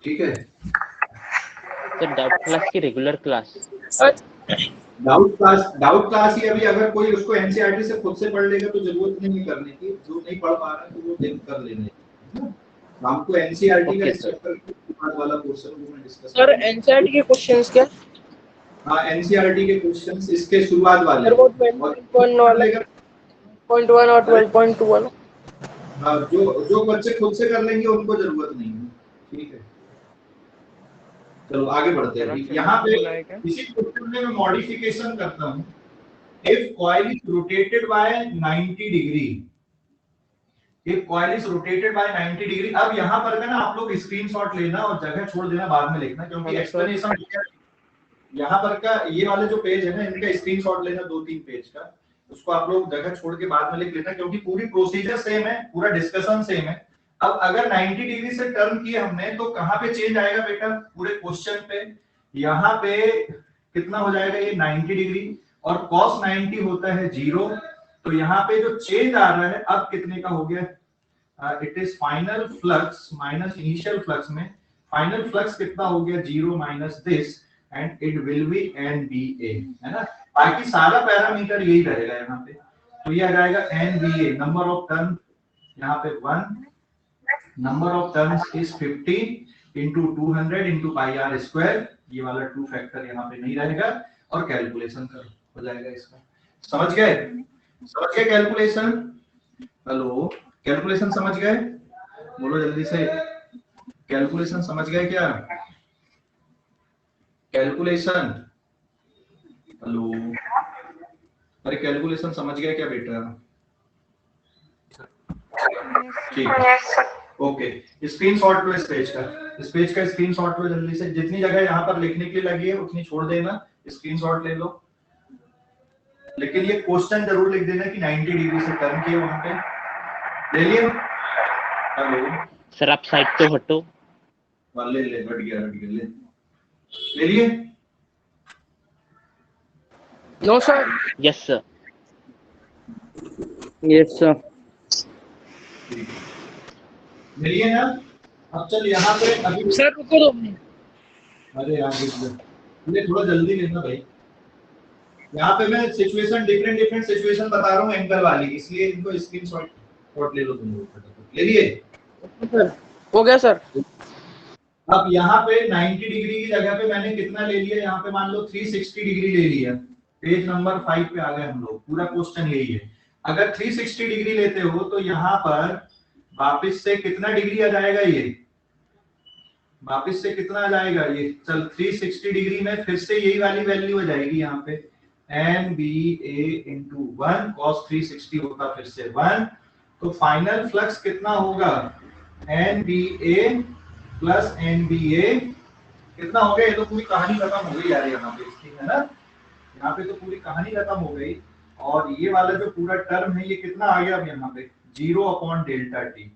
Speaker 1: ठीक है।
Speaker 7: सर डाउट क्लास की रेगुलर क्लास?
Speaker 1: डाउट क्लास ही अभी अगर कोई उसको एनसीईआरटी से खुद से पढ़ लेगा तो जरूरत नहीं करने की, जो नहीं पढ़ पा रहा है तो वो देख कर लेने, है ना। हमको एनसीईआरटी का इस चैप्टर के शुरुआत वाला पोर्शन वो मैं डिस्कस
Speaker 6: सर एनसीईआरटी के क्वेश्चंस क्या?
Speaker 1: हाँ एनसीईआरटी के क्वेश्चंस इसके शुरुआत वाले
Speaker 6: सर वो 12.1 वाला 0.1 और 12.21।
Speaker 1: हाँ जो बच्चे खुद से कर लेंगे उनको जरूरत नहीं है, ठीक है। चलो आगे बढ़ते हैं। यहाँ पे इसी क्वेश्चन में मैं मॉडिफिकेशन करता हूँ। If coil is rotated bye 90 degree, if coil is rotated bye 90 degree, अब यहाँ पर का ना आप लोग स्क्रीनशॉट लेना और जगह छोड़ देना बाद में लिखना, क्योंकि एक्सप्लेनेशन यहाँ पर का ये वाले जो पेज है ना इनका स्क्रीनशॉट लेना 2-3 पेज का, उसको आप लोग जगह छोड़ के बाद में लिख लेना, क्योंकि पूरी प्रोसीजर सेम है, पूरा डिस्कशन सेम है। अब अगर 90 डिग्री से टर्न किए हमने तो कहां पे चेंज आएगा बेटा? पूरे क्वेश्चन पे यहाँ पे कितना हो जाएगा? ये 90 डिग्री और cos 90 होता है 0, तो यहाँ पे जो चेंज आ रहा है अब कितने का हो गया? It is final flux minus initial flux में फाइनल फ्लक्स कितना हो गया? 0 minus this and it will be NBA, है ना। बाकी सारा पैरामीटर यही रहेगा यहाँ पे, तो ये आ जाएगा NBA। नंबर ऑफ टर्न यहाँ पे 1, number of turns is 50 into 200 into pi r square, ये वाला 2 फैक्टर यहाँ पे नहीं रहेगा और कैलकुलेशन कर हो जाएगा इसका। समझ गए? समझ गए कैलकुलेशन? हेलो कैलकुलेशन समझ गए? बोलो जल्दी से, कैलकुलेशन समझ गए क्या? कैलकुलेशन, हेलो, अरे कैलकुलेशन समझ गए क्या बेटा? ठीक है, ओके। स्क्रीनशॉट लो इस पेज का स्क्रीनशॉट लो जल्दी से, जितनी जगह यहाँ पर लिखने के लिए लगी है उतनी छोड़ देना, स्क्रीनशॉट ले लो। लेकिन ये क्वेश्चन जरूर लिख देना कि 90 डिग्री से टर्न किए वहां पे। ले लिए? हेलो
Speaker 7: सर आप साइड तो हटो।
Speaker 1: ले हट गया ले लिए?
Speaker 6: No sir.
Speaker 7: Yes sir.
Speaker 6: Yes sir.
Speaker 1: ले लिए ना? अब चल यहाँ पे अभी
Speaker 6: सर रुको 2 मिनट।
Speaker 1: अरे यार ये थोड़ा जल्दी लेना भाई। यहाँ पे मैं सिचुएशन डिफरेंट सिचुएशन बता रहा हूँ एंगल वाली, इसलिए इनको स्क्रीनशॉट ले लो तुम लोग। ले लिए?
Speaker 6: सर हो गया सर।
Speaker 1: अब यहाँ पे 90 डिग्री की जगह पे मैंने कितना ले लिया, यहाँ पे मान लो 360 डिग्री ले लिया। पेज नंबर 5 पे आ गए हम लोग, पूरा क्वेश्चन यही है। अगर 360 डिग्री लेते हो तो यहाँ पर वापिस से कितना डिग्री आ जाएगा, ये वापिस से कितना आ जाएगा, ये चल 360 डिग्री में फिर से यही वाली वैल्यू हो जाएगी यहाँ पे NBA into 1 cos 360 होगा फिर से 1। तो फाइनल फ्लक्स कितना होगा, NBA प्लस NBA कितना हो गया, ये तो पूरी कहानी खत्म हो गई यार यहाँ पे इसकी, है ना। यहाँ पे तो पूरी कहानी खत्म हो गई। और ये वाला जो पूरा टर्म है ये कितना आ गया अब यहाँ पे 0/Δt।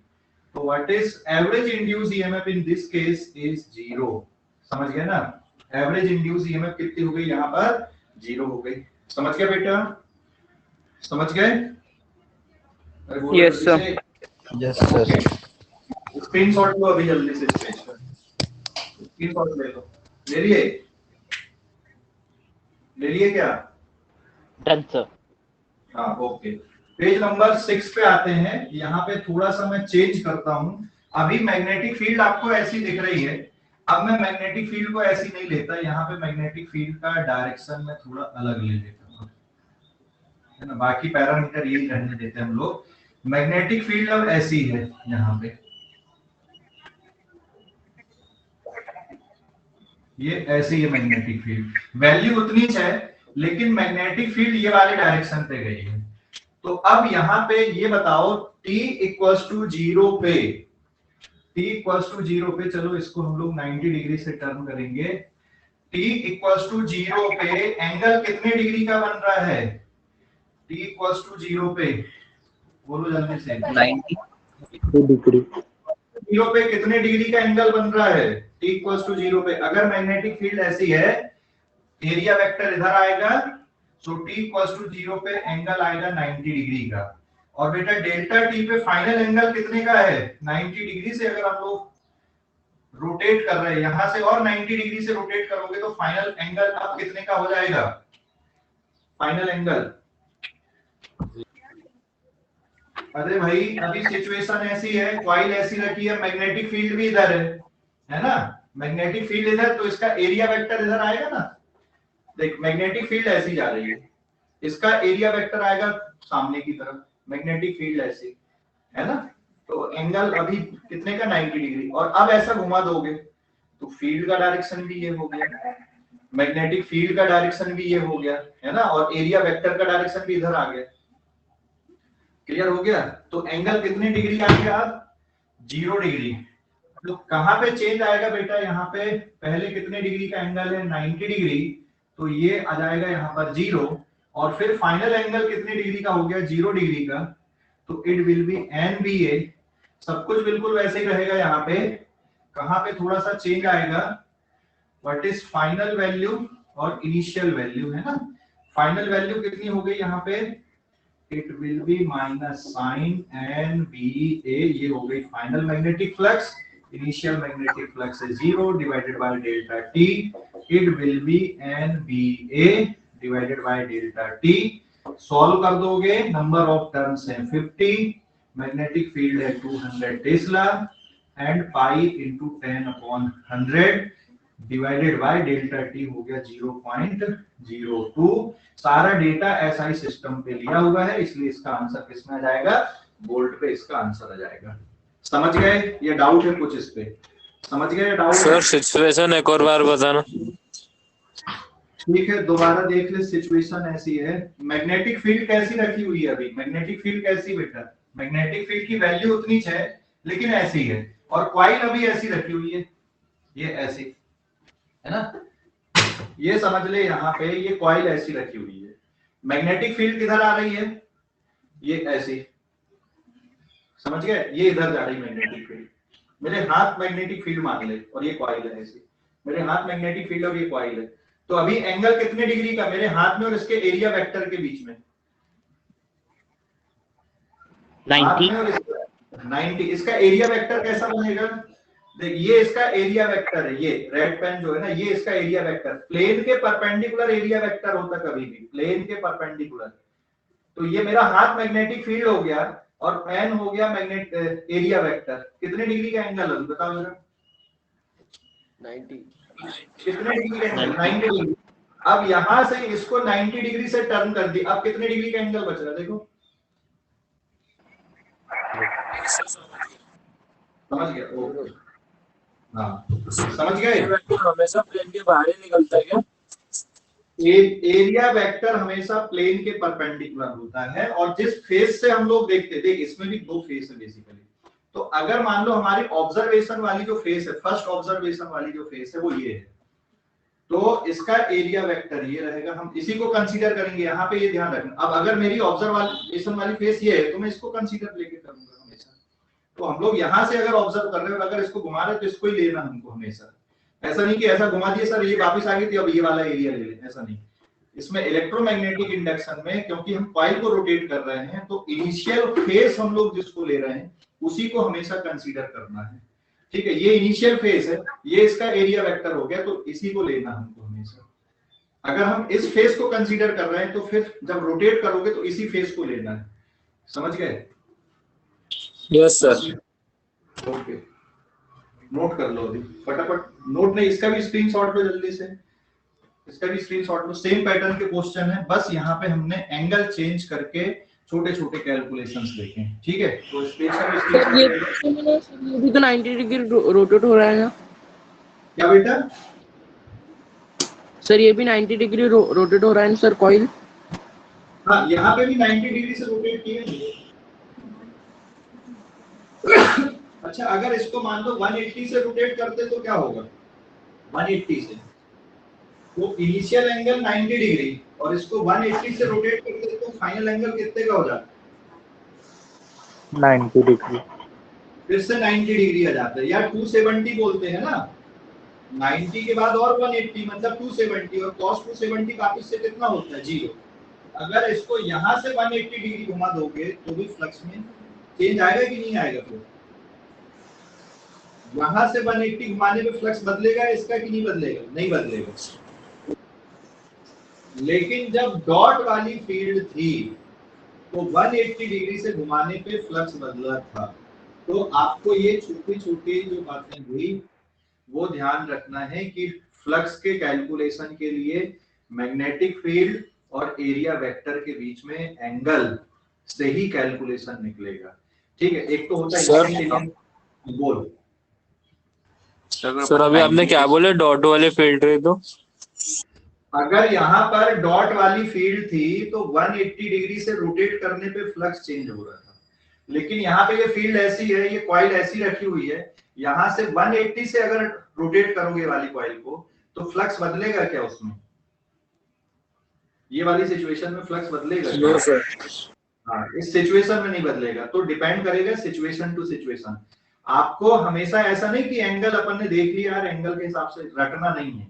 Speaker 1: तो what is average induce EMF in this case is 0। समझ गए ना, एवरेज इंड्यूस ईएमएफ कितनी हो गई यहाँ पर, 0 हो गई। समझ गए बेटा, समझ गए?
Speaker 7: Yes, sir.
Speaker 3: Yes sir.
Speaker 1: Screenshot लो अभी जल्दी से, इस पेज पर स्क्रीनशॉट ले लो। ले लिए, ले लिए क्या?
Speaker 7: Done, sir.
Speaker 1: हाँ ओके। पेज नंबर 6 पे आते हैं। यहाँ पे थोड़ा सा मैं चेंज करता हूँ। अभी मैग्नेटिक फील्ड आपको ऐसी दिख रही है, अब मैं मैग्नेटिक फील्ड को ऐसी नहीं लेता, यहाँ पे मैग्नेटिक फील्ड का डायरेक्शन में थोड़ा अलग ले लेता हूँ, है ना। बाकी पैरामीटर यही रहने देते हैं हम लोग। मैग्नेटिक फील्ड अब ऐसी है, यहाँ पे ये ऐसी है मैग्नेटिक फील्ड, वैल्यू उतनी है लेकिन मैग्नेटिक फील्ड ये वाले डायरेक्शन पे गई है। तो अब यहाँ पे ये बताओ t इक्वल्स टू 0 पे, t इक्वल्स टू 0 पे, चलो इसको हम लोग 90 डिग्री से टर्न करेंगे। t इक्वल्स टू 0 पे एंगल कितने डिग्री का बन रहा है, t इक्वल्स टू 0 पे, बोलो जल्दी से।
Speaker 3: 90 डिग्री।
Speaker 1: 0 पे कितने डिग्री का एंगल बन रहा है, t इक्वल्स टू 0 पे। अगर मैग्नेटिक फील्ड ऐसी है, एरिया वेक्टर इधर आएगा, सो t इक्वल्स टू 0 पे एंगल आएगा 90 डिग्री का। और बेटा डेल्टा t पे फाइनल एंगल कितने का है, 90 डिग्री से अगर हम लोग रोटेट कर रहे हैं, यहां से और 90 डिग्री से रोटेट करोगे तो फाइनल एंगल अब कितने का हो जाएगा, फाइनल एंगल। अरे भाई अभी सिचुएशन ऐसी है, कॉइल ऐसी रखी है, मैग्नेटिक फील्ड भी इधर है ना, मैग्नेटिक फील्ड इधर, तो इसका एरिया वेक्टर इधर आएगा ना। देख मैग्नेटिक फील्ड ऐसी जा रही है, इसका एरिया वेक्टर आएगा सामने की तरफ, मैग्नेटिक फील्ड ऐसी है ना। तो एंगल अभी कितने का, 90 डिग्री। और अब ऐसा घुमा दोगे तो फील्ड का डायरेक्शन भी ये हो गया, मैग्नेटिक फील्ड का डायरेक्शन भी ये हो गया, है ना। और एरिया वेक्टर का डायरेक्शन भी इधर आ गया। क्लियर हो गया? तो एंगल कितने डिग्री आ गया अब, 0 डिग्री। तो कहां पे चेंज आएगा बेटा, यहाँ पे पहले कितने डिग्री का एंगल है, 90 डिग्री, तो ये आ जाएगा यहाँ पर 0। और फिर फाइनल एंगल कितने डिग्री का हो गया, 0 डिग्री का, तो इट विल बी NBA। सब कुछ बिल्कुल वैसे ही रहेगा, यहाँ पे कहां पे थोड़ा सा चेंज आएगा, व्हाट इज फाइनल वैल्यू और इनिशियल वैल्यू, है ना। फाइनल वैल्यू कितनी हो गई यहाँ पे, it will be minus sign NBA, ये हो गई final magnetic flux. Initial magnetic flux है 0 divided by delta t, it will be NBA divided by delta t। Solve कर दोगे, नंबर ऑफ टर्न्स है 50, मैग्नेटिक फील्ड है 200 Tesla and pi into 10/100 divided by delta t हो गया 0.02। सारा डेटा SI सिस्टम पे लिया हुआ है, इसलिए इसका आंसर किसमें आ जाएगा, बोल्ट पे इसका आंसर आ जाएगा। समझ गए? ये डाउट है कुछ इस पे, समझ गए डाउट?
Speaker 5: सर सिचुएशन एक और बार बताना।
Speaker 1: ठीक है, दोबारा देख ले। सिचुएशन ऐसी है, मैग्नेटिक फील्ड कैसी रखी हुई है अभी, मैग्नेटिक फील्ड कैसी बेटा, मैग्नेटिक फील्ड की वैल्यू उतनी है लेकिन ऐसी है। और कॉइल अभी ऐसी रखी हुई है, ये ऐसी है ना, ये समझ ले। यहाँ पे ये कॉइल ऐसी रखी हुई है, मैग्नेटिक फील्ड किधर आ रही है, ये ऐसी, समझ गए, ये इधर जा रही मैग्नेटिक फील्ड। मेरे हाथ मैग्नेटिक फील्ड मान ले और ये कॉइल है ऐसी, मेरे हाथ मैग्नेटिक फील्ड और ये कॉइल है। तो अभी एंगल कितने डिग्री का मेरे हाथ में और इसके एरिया वेक्टर के बीच में, 90। इसका एरिया वेक्टर कैसा बनेगा, देख ये इसका एरिया वेक्टर है, ये रेड पेन जो है ना, ये इसका एरिया वेक्टर, प्लेन के परपेंडिकुलर एरिया वेक्टर होता कभी भी, प्लेन के परपेंडिकुलर। तो ये मेरा हाथ मैग्नेटिक फील्ड हो गया और पेन हो गया मैग्नेट एरिया वेक्टर। कितने डिग्री का एंगल है बताओ जरा, कितने डिग्री का एंगल? 90 डिग्री। अब यहां से इसको 90 डिग्री से टर्न कर दी, अब कितने डिग्री का एंगल बच रहा है देखो। समझ गया? ओके, हाँ समझ गए।
Speaker 5: हमेशा प्लेन के बाहर ही निकलता है क्या?
Speaker 1: एरिया वेक्टर हमेशा प्लेन के परपेंडिकुलर होता है, और जिस फेस से हम लोग देखते, देख इसमें भी दो फेस है बेसिकली। तो अगर मान लो हमारी ऑब्जर्वेशन वाली जो फेस है, फर्स्ट ऑब्जर्वेशन वाली जो फेस है वो ये है, तो इसका एरिया वेक्टर ये रहेगा, हम इसी को कंसीडर करेंगे। यहाँ पे ये ध्यान रखना। अब अगर मेरी ऑब्जर्वेशन वाली फेस ये है तो मैं इसको कंसीडर लेके करूंगा हमेशा। तो हम लोग यहाँ से अगर ऑब्जर्व कर रहे हो, अगर इसको घुमा रहे हो तो इसको ही लेना हमको हमेशा। ऐसा नहीं कि ऐसा घुमा दिया सर ये वापस आ गई थी अब ये वाला एरिया ले लें, ऐसा नहीं। इसमें इलेक्ट्रोमैग्नेटिक इंडक्शन में क्योंकि हम कॉइल को रोटेट कर रहे हैं, तो इनिशियल फेस हम लोग जिसको ले रहे हैं उसी को हमेशा कंसीडर करना है। ठीक है, ये इनिशियल फेस है, ये इसका एरिया वेक्टर हो गया, तो इसी को लेना हमको हमेशा। अगर हम इस फेस को कंसीडर कर रहे हैं तो फिर जब रोटेट करोगे तो इसी फेस को लेना है। समझ गए?
Speaker 5: Yes sir.
Speaker 1: ओके, नोट कर लो अभी फटाफट। नोट नहीं, इसका भी स्क्रीनशॉट लो जल्दी से, इसका भी स्क्रीनशॉट लो। सेम पैटर्न के क्वेश्चन है, बस यहाँ पे हमने एंगल चेंज करके छोटे छोटे कैलकुलेशंस देखे हैं। ठीक है, तो इस पेज का भी
Speaker 6: सर ये
Speaker 1: स्क्रीनशॉट
Speaker 6: भी तो 90 डिग्री रोटेट हो रहा है ना?
Speaker 1: क्या बेटा?
Speaker 6: सर ये भी 90 डिग्री रोटेट हो रहा है सर कॉइल?
Speaker 1: हाँ, यहाँ पे भी 90 डिग्री से रोटेट किए हैं। अच्छा, अगर इसको मान लो 180 से रोटेट करते तो क्या होगा? 180 से तो इनिशियल एंगल 90 डिग्री, और इसको 180 से रोटेट करते तो फाइनल एंगल कितने का हो जाता?
Speaker 3: 90 डिग्री।
Speaker 1: फिर से 90 डिग्री आ जाता है यार, 270 बोलते हैं ना। 90 के बाद और 180 मतलब 270, और cos 270 वापस से कितना होता है? 0। अगर इसको यहाँ से 180 डिग्री घुमा दोगे तो भी फ्लक्स में चेंज आएगा कि नहीं आएगा? फिर यहाँ से 180 घुमाने पे फ्लक्स बदलेगा इसका कि नहीं बदलेगा? नहीं बदलेगा। लेकिन जब डॉट वाली फील्ड थी तो 180 डिग्री से घुमाने पे फ्लक्स बदला था। तो आपको ये छोटी छोटी जो बातें हुई वो ध्यान रखना है कि फ्लक्स के कैलकुलेशन के लिए मैग्नेटिक फील्ड और एरिया वेक्टर के बीच में एंगल से ही कैलकुलेशन निकलेगा। ठीक है, एक तो होता है बोल
Speaker 5: सर अभी आपने क्या बोले, डॉट वाले फील्ड रहे तो?
Speaker 1: अगर यहाँ पर डॉट वाली फील्ड थी तो 180 डिग्री से रोटेट करने पे फ्लक्स चेंज हो रहा था, लेकिन यहाँ पे ये फील्ड ऐसी है, ये कॉइल ऐसी रखी हुई है, यहाँ से 180 से अगर रोटेट करोगे वाली कॉइल को तो फ्लक्स बदलेगा क्या उसमें? ये वाली सिचुएशन में फ्लक्स बदलेगा क्या?
Speaker 5: No sir.
Speaker 1: हाँ, इस सिचुएशन में नहीं बदलेगा। तो डिपेंड करेगा सिचुएशन टू सिचुएशन। आपको हमेशा ऐसा नहीं कि एंगल अपन ने देख लिया यार, एंगल के हिसाब से रटना नहीं है।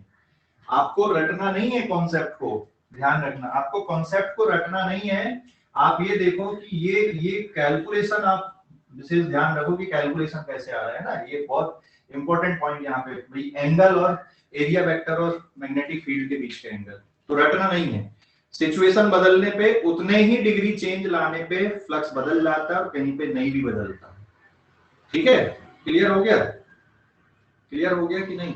Speaker 1: आपको रटना नहीं है कॉन्सेप्ट को, ध्यान रखना, आपको कॉन्सेप्ट को रटना नहीं है। आप ये देखो कि ये कैलकुलेशन, आप विशेष ध्यान रखो कि कैलकुलेशन कैसे आ रहा है ना। ये बहुत इंपॉर्टेंट पॉइंट यहाँ पे भाई, एंगल और एरिया वेक्टर और मैग्नेटिक फील्ड के बीच के एंगल, तो रटना नहीं है। सिचुएशन बदलने पे, उतने ही डिग्री चेंज लाने पे फ्लक्स बदल जाता है और कहीं पे नहीं भी बदलता। ठीक है, क्लियर हो गया? क्लियर हो गया कि नहीं?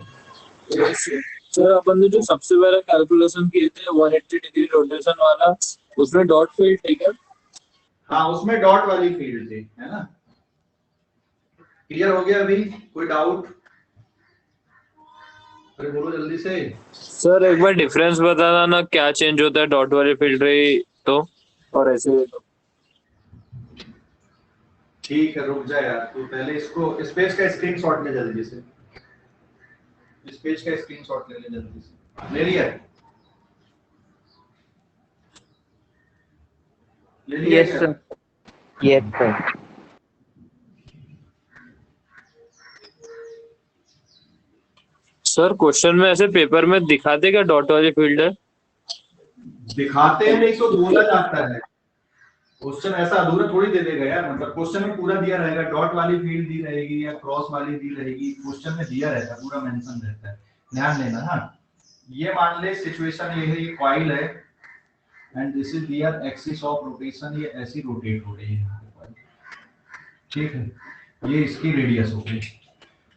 Speaker 5: सर अपन ने जो सबसे पहले कैलकुलेशन किए थे 180 डिग्री रोटेशन वाला, उसमें डॉट फील्ड थी क्या?
Speaker 1: हाँ, उसमें डॉट वाली फील्ड थी, है ना। क्लियर हो गया अभी? कोई डाउट? अरे बोलो जल्दी से।
Speaker 5: सर एक बार डिफरेंस बताना ना, क्या चेंज होता है डॉट वाली फील्ड रही तो और ऐसे तो?
Speaker 1: ठीक है, रुक जा यार, तू पहले इसको, इस पेज का स्क्रीनशॉट ले जल्दी से, इस पेज का स्क्रीनशॉट ले ले जल्दी से। ले लिया? ले लिया?
Speaker 7: Yes sir. Yes sir.
Speaker 5: Sir question में ऐसे पेपर में दिखाते क्या डॉट वाली फील्ड है?
Speaker 1: दिखाते हैं, नहीं तो बोला जाता है। क्वेश्चन ऐसा अधूरा थोड़ी दे देगा यार, मतलब क्वेश्चन में पूरा दिया रहेगा, डॉट वाली फील्ड दी रहेगी या क्रॉस वाली दी रहेगी, क्वेश्चन में दिया रहता है, पूरा मेंशन रहता है, ध्यान देना। हाँ, ये मान ले सिचुएशन ये है, ये कॉइल है and this is their axis of rotation, ये ऐसी रोटेट हो रही है, ठीक है, ये इसकी रेडियस हो गई।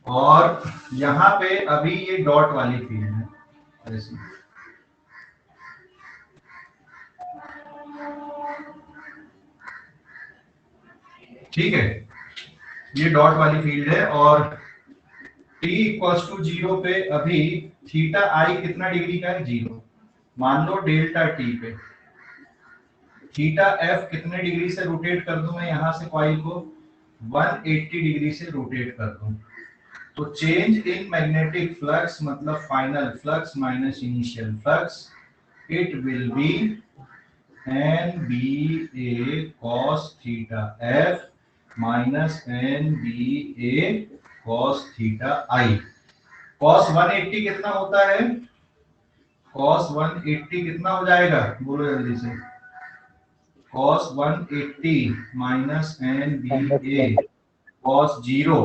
Speaker 1: और यहाँ पे अभी ये डॉट वाली फील्ड है ऐसी, ठीक है, ये डॉट वाली फील्ड है और t इक्वल्स टू 0 पे अभी थीटा आई कितना डिग्री का है, 0। मान लो डेल्टा t पे थीटा f कितने डिग्री से रोटेट कर दूं मैं यहां से कॉइल को, 180 डिग्री से रोटेट कर दूं। तो चेंज इन मैग्नेटिक फ्लक्स मतलब final flux minus initial flux, it will be NBA cos theta f minus NBA cos theta I। cos 180 कितना होता है, cos 180 कितना हो जाएगा, बोलो जल्दी से, cos 180 minus NBA cos 0,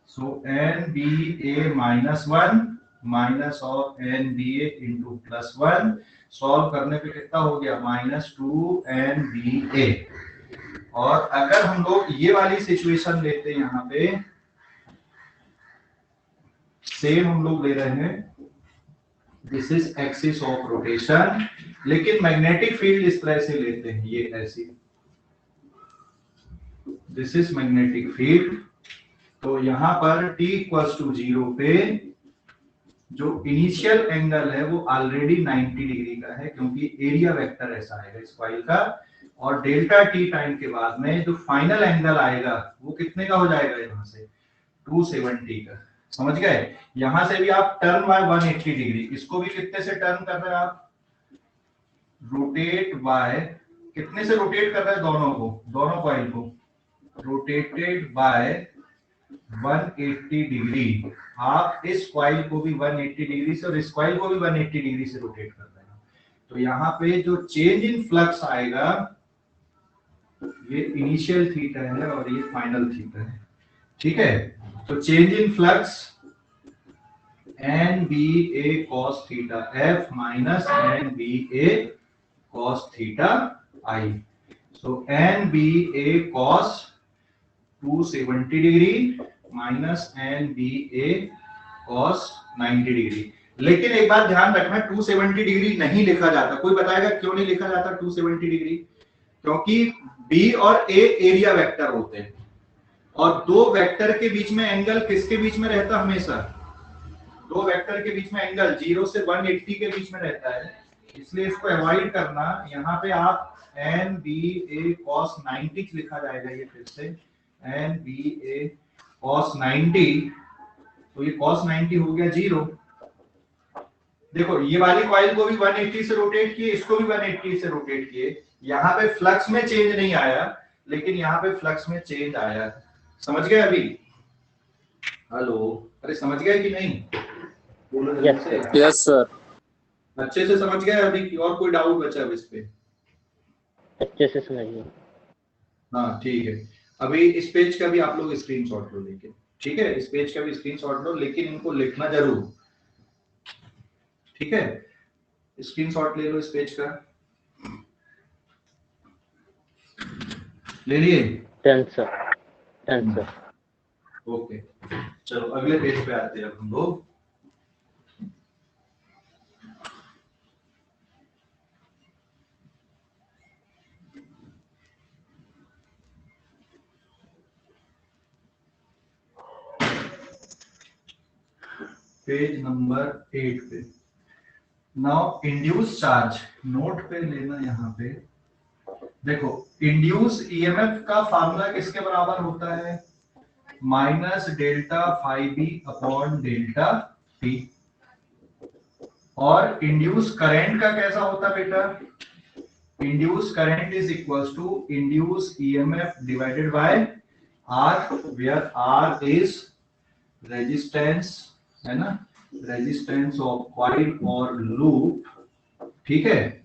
Speaker 1: so NBA minus 1 minus of NBA into plus 1, solve करने पे कितना हो गया, -2 NBA। और अगर हम लोग ये वाली सिचुएशन लेते हैं, यहाँ पे सेम हम लोग ले रहे हैं, this is axis of rotation, लेकिन मैग्नेटिक फील्ड इस तरह से लेते हैं, ये ऐसी, दिस इज मैग्नेटिक फील्ड। तो यहाँ पर t इक्वल्स टू 0 पे जो इनिशियल एंगल है वो ऑलरेडी 90 डिग्री का है, क्योंकि एरिया वेक्टर ऐसा आएगा इस कॉइल का, और डेल्टा t टाइम के बाद में जो फाइनल एंगल आएगा वो कितने का हो जाएगा, यहाँ से 270 का। समझ गए? यहां से भी आप टर्न बाय 180 डिग्री, इसको भी कितने से टर्न कर रहे हैं आप, रोटेट बाय, कितने से रोटेट कर रहे हैं दोनों को, दोनों कॉइल को, रोटेटेड बाय 180 डिग्री। आप इस कॉइल को भी 180 डिग्री से और इस कॉइल को भी 180 डिग्री से रोटेट कर रहे हैं। तो यहाँ पे जो चेंज इन फ्लक्स आएगा, ये इनिशियल थीटा है और ये फाइनल थीटा है, ठीक है। तो change in flux NBA cos theta f minus NBA cos theta I। So NBA cos 270 degree minus NBA cos 90 degree. लेकिन एक बात ध्यान रखना, 270 डिग्री नहीं लिखा जाता। कोई बताएगा क्यों नहीं लिखा जाता 270 डिग्री? क्योंकि B और A एरिया वेक्टर होते हैं, और दो वेक्टर के बीच में एंगल किसके बीच में रहता, हमेशा दो वेक्टर के बीच में एंगल 0 से 180 के बीच में रहता है, इसलिए इसको अवॉइड करना। यहाँ पे आप NBA cos 90 लिखा जाएगा, ये फिर से NBA cos 90, तो ये cos 90 हो गया 0। देखो ये वाली कॉइल को भी 180 से रोटेट किए, इसको भी 180 से रोटेट किए, यहाँ पे फ्लक्स में चेंज नहीं आया, लेकिन यहाँ पे फ्लक्स में चेंज आया। समझ गए अभी? हेलो, अरे समझ गए कि नहीं?
Speaker 5: यस सर,
Speaker 1: अच्छे से समझ गए अभी कि और कोई डाउट बचा है इस पे?
Speaker 7: अच्छे से समझिए।
Speaker 1: हाँ ठीक है। अभी इस पेज का भी आप लोग स्क्रीनशॉट लो, लेकिन ठीक है, इस पेज का भी स्क्रीनशॉट लो, लेकिन इनको लिखना जरूर, ठीक है। स्क्रीनशॉट ले लो इस पेज का, ले लिए?
Speaker 7: Done sir.
Speaker 1: ओके, चलो अगले पेज पे आते हैं अब हम लोग। पेज नंबर 8 पे। नाउ इंड्यूस चार्ज, नोट पे लेना। यहाँ पे देखो, इंड्यूस ईएमएफ का फार्मूला किसके बराबर होता है, minus delta phi B upon delta t. और इंड्यूस करंट का कैसा होता बेटा, induce current is equals to induce EMF divided by R, where R is resistance, है ना, रेजिस्टेंस ऑफ कॉइल और लूप, ठीक है।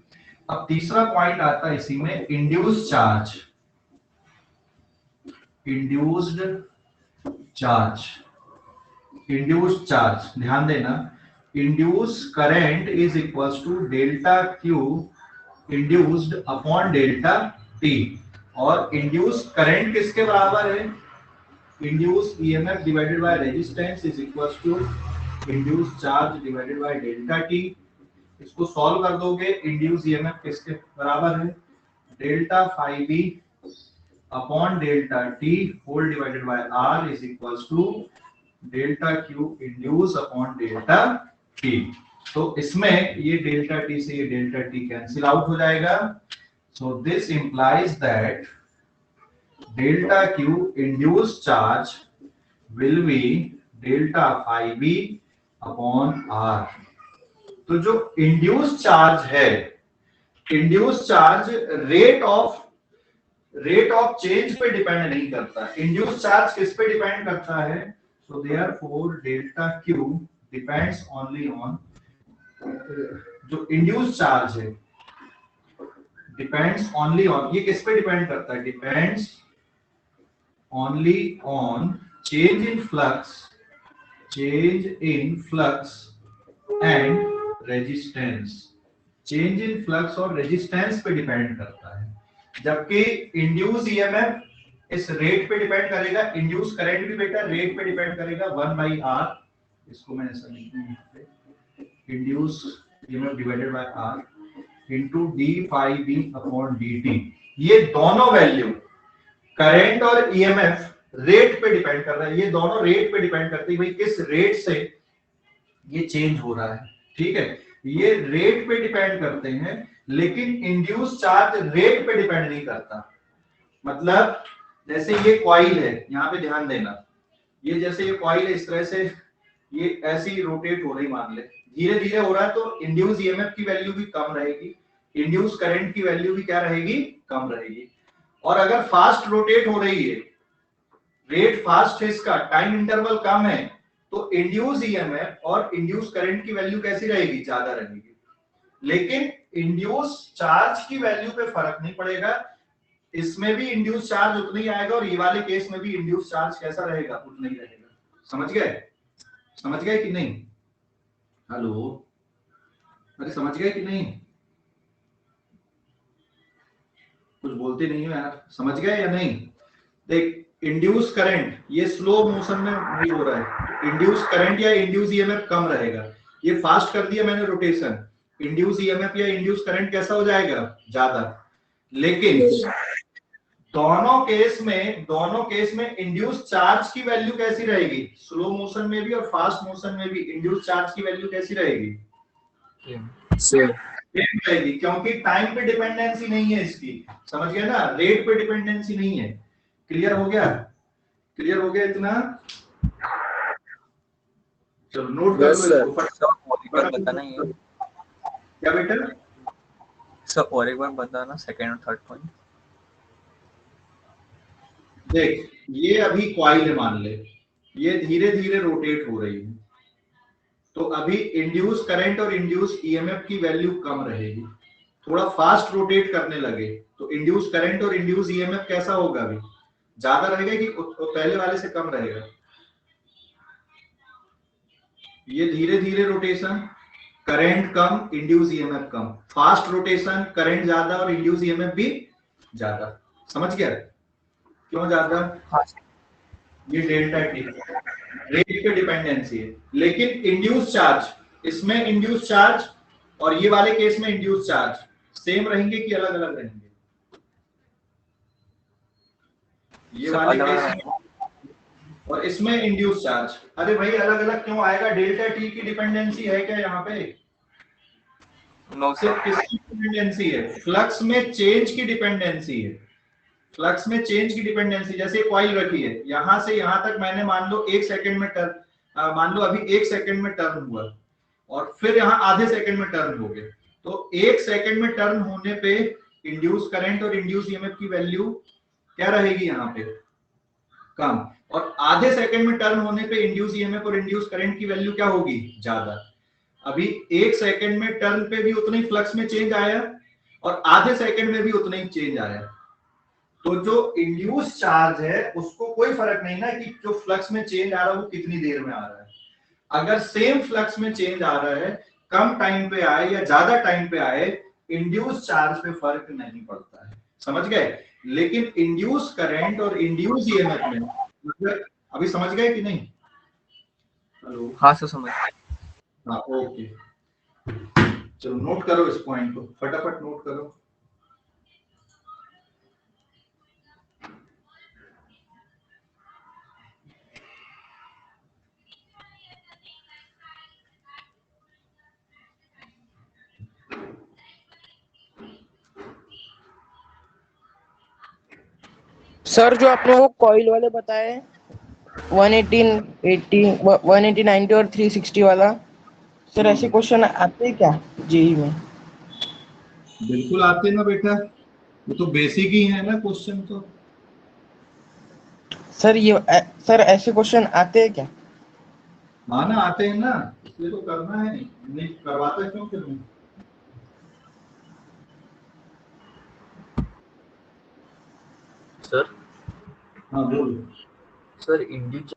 Speaker 1: अब तीसरा पॉइंट आता है इसी में, इंड्यूस्ड चार्ज। इंड्यूस्ड चार्ज ध्यान देना, induce current is equals to delta Q induced upon delta t. और इंड्यूस करंट किसके बराबर है, induced EMF divided by resistance is equals to induced charge divided by delta t। इसको सॉल्व कर दोगे, इंड्यूस ईएमएफ किसके बराबर है, delta phi B upon delta t whole divided by R is equals to delta Q induce upon delta t. तो इसमें ये डेल्टा टी से ये डेल्टा टी कैंसिल आउट हो जाएगा। So this implies that delta Q induce charge will be delta phi B upon R. तो जो इंड्यूस चार्ज है, induce charge rate of change पे डिपेंड नहीं करता, इंड्यूस चार्ज किस पे डिपेंड करता है, so therefore delta Q depends only on, जो इंड्यूस चार्ज है डिपेंड्स ओनली ऑन, ये किस पे डिपेंड करता है, depends only on change in flux and resistance. Change in flux और रेजिस्टेंस पे डिपेंड करता है, जबकि इंड्यूस ईएमएफ इस रेट पे डिपेंड करेगा, इंड्यूस करंट भी बेटा रेट पे डिपेंड करेगा 1/r, इसको मैंने ऐसा लिखा है, induce EMF divided bye r into d phi b upon dt। ये दोनों वैल्यू करंट और ईएमएफ रेट पे डिपेंड कर रहा है, ये दोनों रेट पे डिपेंड करते हैं भाई किस रेट से ये चेंज हो रहा है, ठीक है, ये रेट पे डिपेंड करते हैं, लेकिन इंड्यूस चार्ज रेट पे डिपेंड नहीं करता। मतलब जैसे ये कॉइल है, यहाँ पे ध्यान देना, ये जैसे ये कॉइल है, इस तरह से ये ऐसे ही रोटेट हो रही, मान ले धीरे धीरे हो रहा है, तो इंड्यूस ईएमएफ की वैल्यू भी कम रहेगी, इंड्यूस करंट की वैल्यू भी क्या रहेगी, कम रहेगी। और अगर फास्ट रोटेट हो रही है, रेट फास्ट है इसका, टाइम इंटरवल कम है, तो इंड्यूस ईएमएफ और इंड्यूस करंट की वैल्यू कैसी रहेगी, ज्यादा रहेगी। लेकिन इंड्यूस चार्ज की वैल्यू पे फर्क नहीं पड़ेगा, इसमें भी इंड्यूस चार्ज उतना ही आएगा और ये वाले केस में भी इंड्यूस चार्ज कैसा रहेगा, उतना ही रहेगा। समझ गए, समझ गए कि नहीं, हेलो, अरे समझ गए कि नहीं, कुछ बोलते नहीं हो यार, समझ गए या नहीं। देख इंड्यूस करंट ये स्लो मोशन में मूव हो रहा है, इंड्यूस करंट या इंड्यूस ईएमएफ कम रहेगा, ये फास्ट कर दिया मैंने रोटेशन, इंड्यूस ईएमएफ या इंड्यूस करंट कैसा हो जाएगा, ज्यादा। लेकिन दोनों केस में इंड्यूस चार्ज की वैल्यू कैसी रहेगी, स्लो मोशन में भी और फास्ट मोशन में भी इंड्यूस चार्ज की वैल्यू कैसी रहेगी, सेम रहेगी, क्योंकि टाइम पे डिपेंडेंसी नहीं है इसकी, समझ गए ना, रेट पे डिपेंडेंसी नहीं है। क्लियर हो गया, क्लियर हो गया इतना, चलो नोट कर लो इसको,
Speaker 2: बताना ही है
Speaker 1: क्या बेटा
Speaker 2: सर, और एक बार बताना सेकंड और थर्ड पॉइंट।
Speaker 1: देख ये अभी कॉइल है, मान ले ये धीरे धीरे रोटेट हो रही है, तो अभी इंड्यूस करंट और इंड्यूस ईएमएफ की वैल्यू कम रहेगी, थोड़ा फास्ट रोटेट करने लगे तो इंड्यूस करंट और इंड्यूस ईएमएफ कैसा होगा, अभी ज्यादा रहेगा कि पहले वाले से कम रहेगा। ये धीरे धीरे रोटेशन, करंट कम इंड्यूस ईएमएफ कम, फास्ट रोटेशन करंट ज्यादा और इंड्यूस ईएमएफ भी ज्यादा। समझ गया क्यों ज्यादा, ये डेल्टा टी रेट पे डिपेंडेंसी है। लेकिन इंड्यूस चार्ज, इसमें इंड्यूस चार्ज और ये वाले केस में इंड्यूस चार्ज सेम रहेंगे कि अलग अलग रहेंगे, ये वाले केस में और इसमें इंड्यूस चार्ज, अरे भाई अलग अलग क्यों आएगा, डेल्टा टी की डिपेंडेंसी है क्या यहाँ पे, सिर्फ किसकी डिपेंडेंसी है, फ्लक्स में चेंज की डिपेंडेंसी है, फ्लक्स में चेंज की डिपेंडेंसी। जैसे कॉइल रखी है, यहां से यहां तक मैंने मान लो 1 सेकंड में टर्न, मान लो अभी 1 सेकंड में टर्न हुआ और फिर यहाँ आधे सेकंड में टर्न हो गए, तो 1 सेकंड में टर्न होने पे इंड्यूस करंट और इंड्यूस ईएमएफ की वैल्यू क्या रहेगी, यहाँ पे कम, और आधे सेकंड में टर्न होने पे इंड्यूस ईएमएफ और इंड्यूस करंट की वैल्यू क्या होगी, ज्यादा। अभी 1 सेकंड में टर्न पे भी उतना ही फ्लक्स में चेंज आया और आधे सेकंड में भी उतना ही चेंज आया, तो जो इंड्यूस चार्ज है उसको कोई फर्क नहीं ना कि जो फ्लक्स में चेंज आ रहा है वो कितनी देर में आ रहा है। अगर सेम फ्लक्स में चेंज आ रहा है, कम टाइम पे आए या ज्यादा टाइम पे आए, इंड्यूस चार्ज पे फर्क नहीं पड़ता है। समझ गए। लेकिन इंड्यूस करंट और इंड्यूस ईएमएफ में अगर अभी समझ गए कि नहीं? हेलो,
Speaker 2: हाँ सर समझ।
Speaker 1: हाँ ओके, चलो नोट करो इस पॉइंट को, फटाफट नोट करो।
Speaker 6: सर जो आपने वो कॉइल वाले बताए 118 80 180 90 और 360 वाला, सर ऐसे क्वेश्चन आते हैं क्या जेई में?
Speaker 1: बिल्कुल आते हैं ना बेटा, वो तो बेसिक ही है ना क्वेश्चन तो।
Speaker 6: सर सर ऐसे क्वेश्चन आते हैं क्या?
Speaker 1: हाँ ना, आते हैं ना, इसलिए तो करना है, नहीं करवाता क्यों फिर मैं?
Speaker 4: सर
Speaker 1: हाँ बोल।
Speaker 4: सर इंड्यूस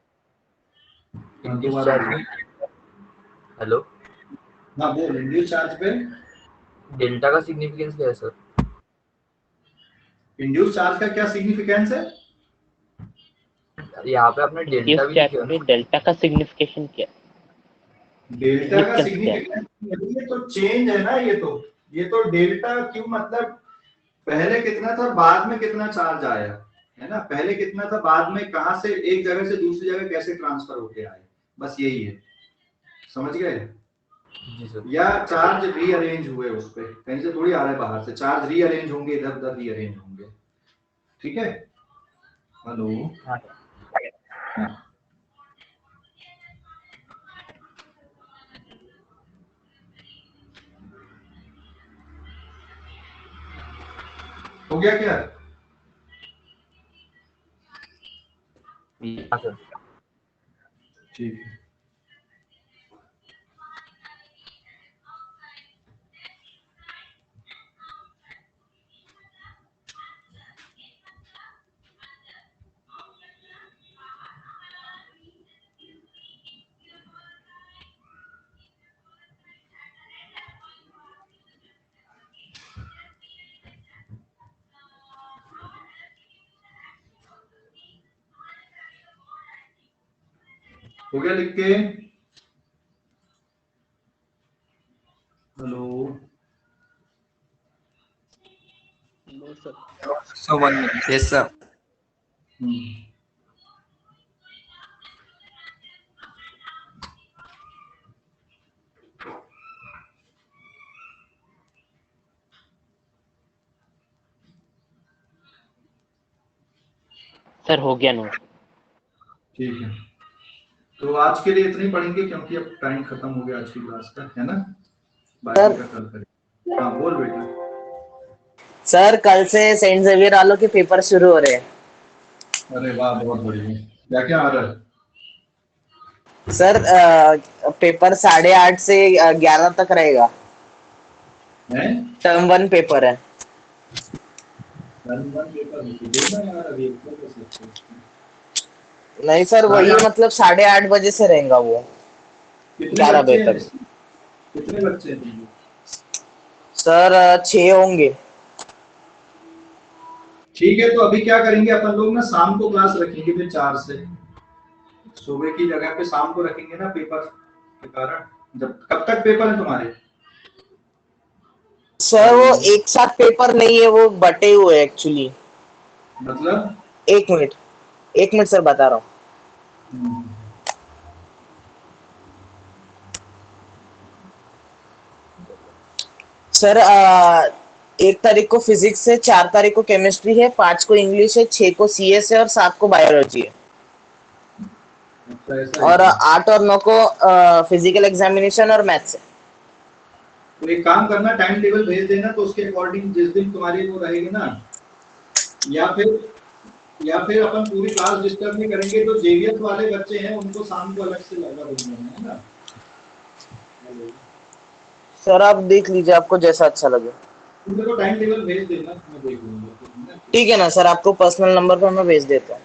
Speaker 1: हाँ, दोबारा
Speaker 4: चार्ज
Speaker 1: बोल।
Speaker 4: में, हेलो,
Speaker 1: हाँ बोल, इंड्यूस चार्ज पे
Speaker 4: डेल्टा का सिग्निफिकेंस क्या है सर?
Speaker 1: इंड्यूस चार्ज का क्या सिग्निफिकेंस है?
Speaker 4: यहाँ पे आपने डेल्टा
Speaker 7: इंड्यूस
Speaker 4: भी
Speaker 7: चार्ज
Speaker 4: लिखा
Speaker 7: में
Speaker 4: है।
Speaker 7: डेल्टा का सिग्निफिकेशन क्या
Speaker 1: डेल्टा का
Speaker 7: significance क्या है?
Speaker 1: सिग्निफिकेंस ये तो चेंज है ना, ये तो डेल्टा क्यू मतलब पहले कितना था बाद में कितना चार्ज आया है ना, पहले कितना था बाद में कहां से एक जगह से दूसरी जगह कैसे ट्रांसफर होके आए, बस यही है, समझ गए?
Speaker 4: जी सर।
Speaker 1: या चार्ज रीअरेंज हुए, उस पे कहीं से थोड़ी आ रहा है बाहर से, चार्ज रीअरेंज होंगे, इधर उधर रीअरेंज होंगे, ठीक है? हेलो,
Speaker 4: हाँ
Speaker 1: हाँ। हो गया क्या?
Speaker 4: हाँ सर।
Speaker 1: ठीक है। हो गया लिख के? Hello,
Speaker 2: sir 1 minute.
Speaker 3: Yes sir.
Speaker 7: Sir हो गया नोट।
Speaker 1: ठीक है, तो आज के लिए इतने ही पढ़ेंगे क्योंकि अब टाइम खत्म हो गया आज की क्लास का, है ना? बाकी का कल करेंगे। हाँ बोल बेटा।
Speaker 6: सर कल से सेंट जेवियर वालों के पेपर शुरू हो रहे हैं।
Speaker 1: अरे वाह, बहुत बढ़िया। क्या क्या आ रहा है?
Speaker 6: सर पेपर 8:30 से 11 तक रहेगा।
Speaker 1: हैं?
Speaker 6: टर्म 1 पेपर है।
Speaker 1: वन पेपर है, देखना यार, अभी एक तो कैसे अच्छा है।
Speaker 6: नहीं सर
Speaker 1: साढ़े
Speaker 6: वही
Speaker 1: आठ।
Speaker 6: मतलब 8:30 बजे से रहेगा वो
Speaker 1: कितने
Speaker 6: 11
Speaker 1: बच्चे
Speaker 6: बजे
Speaker 1: हैं
Speaker 6: तक।
Speaker 1: इसमें? कितने बच्चे हैं तुम लोग?
Speaker 6: सर 6 होंगे।
Speaker 1: ठीक है, तो अभी क्या करेंगे अपन लोग ना, शाम को क्लास रखेंगे फिर 4 से, सुबह की जगह पे शाम को रखेंगे ना पेपर के कारण। जब कब तक पेपर है तुम्हारे?
Speaker 6: सर वो एक साथ पेपर नहीं है, वो बटे हुए एक्चुअली।
Speaker 1: मतलब?
Speaker 6: 1 मिनट 1 मिनट सर बता रहा हूँ। सर 1 तारीख को फिजिक्स है, 4 तारीख को केमिस्ट्री है, 5 को इंग्लिश है, 6 को सीएस है और 7 को बायोलॉजी है।
Speaker 1: अच्छा, ऐसा है
Speaker 6: और
Speaker 1: क्या?
Speaker 6: 8 और 9 को फिजिकल एग्जामिनेशन और मैथ्स है।
Speaker 1: तो एक काम करना, टाइम टेबल भेज देना, तो उसके अकॉर्डिंग जिस दिन तुम्हारी वो रहेगी ना, या फिर अपन पूरी क्लास डिस्टर्ब नहीं करेंगे, तो जेवीएस वाले बच्चे हैं उनको शाम को अलग से लगा दूंगा मैं, है ना?
Speaker 6: सर आप देख लीजिए, आपको जैसा अच्छा लगे।
Speaker 1: तुम मेरे को टाइम टेबल भेज देना, मैं देख लूंगा, है ना?
Speaker 6: ठीक है ना सर, आपको पर्सनल नंबर पर मैं भेज देता हूँ।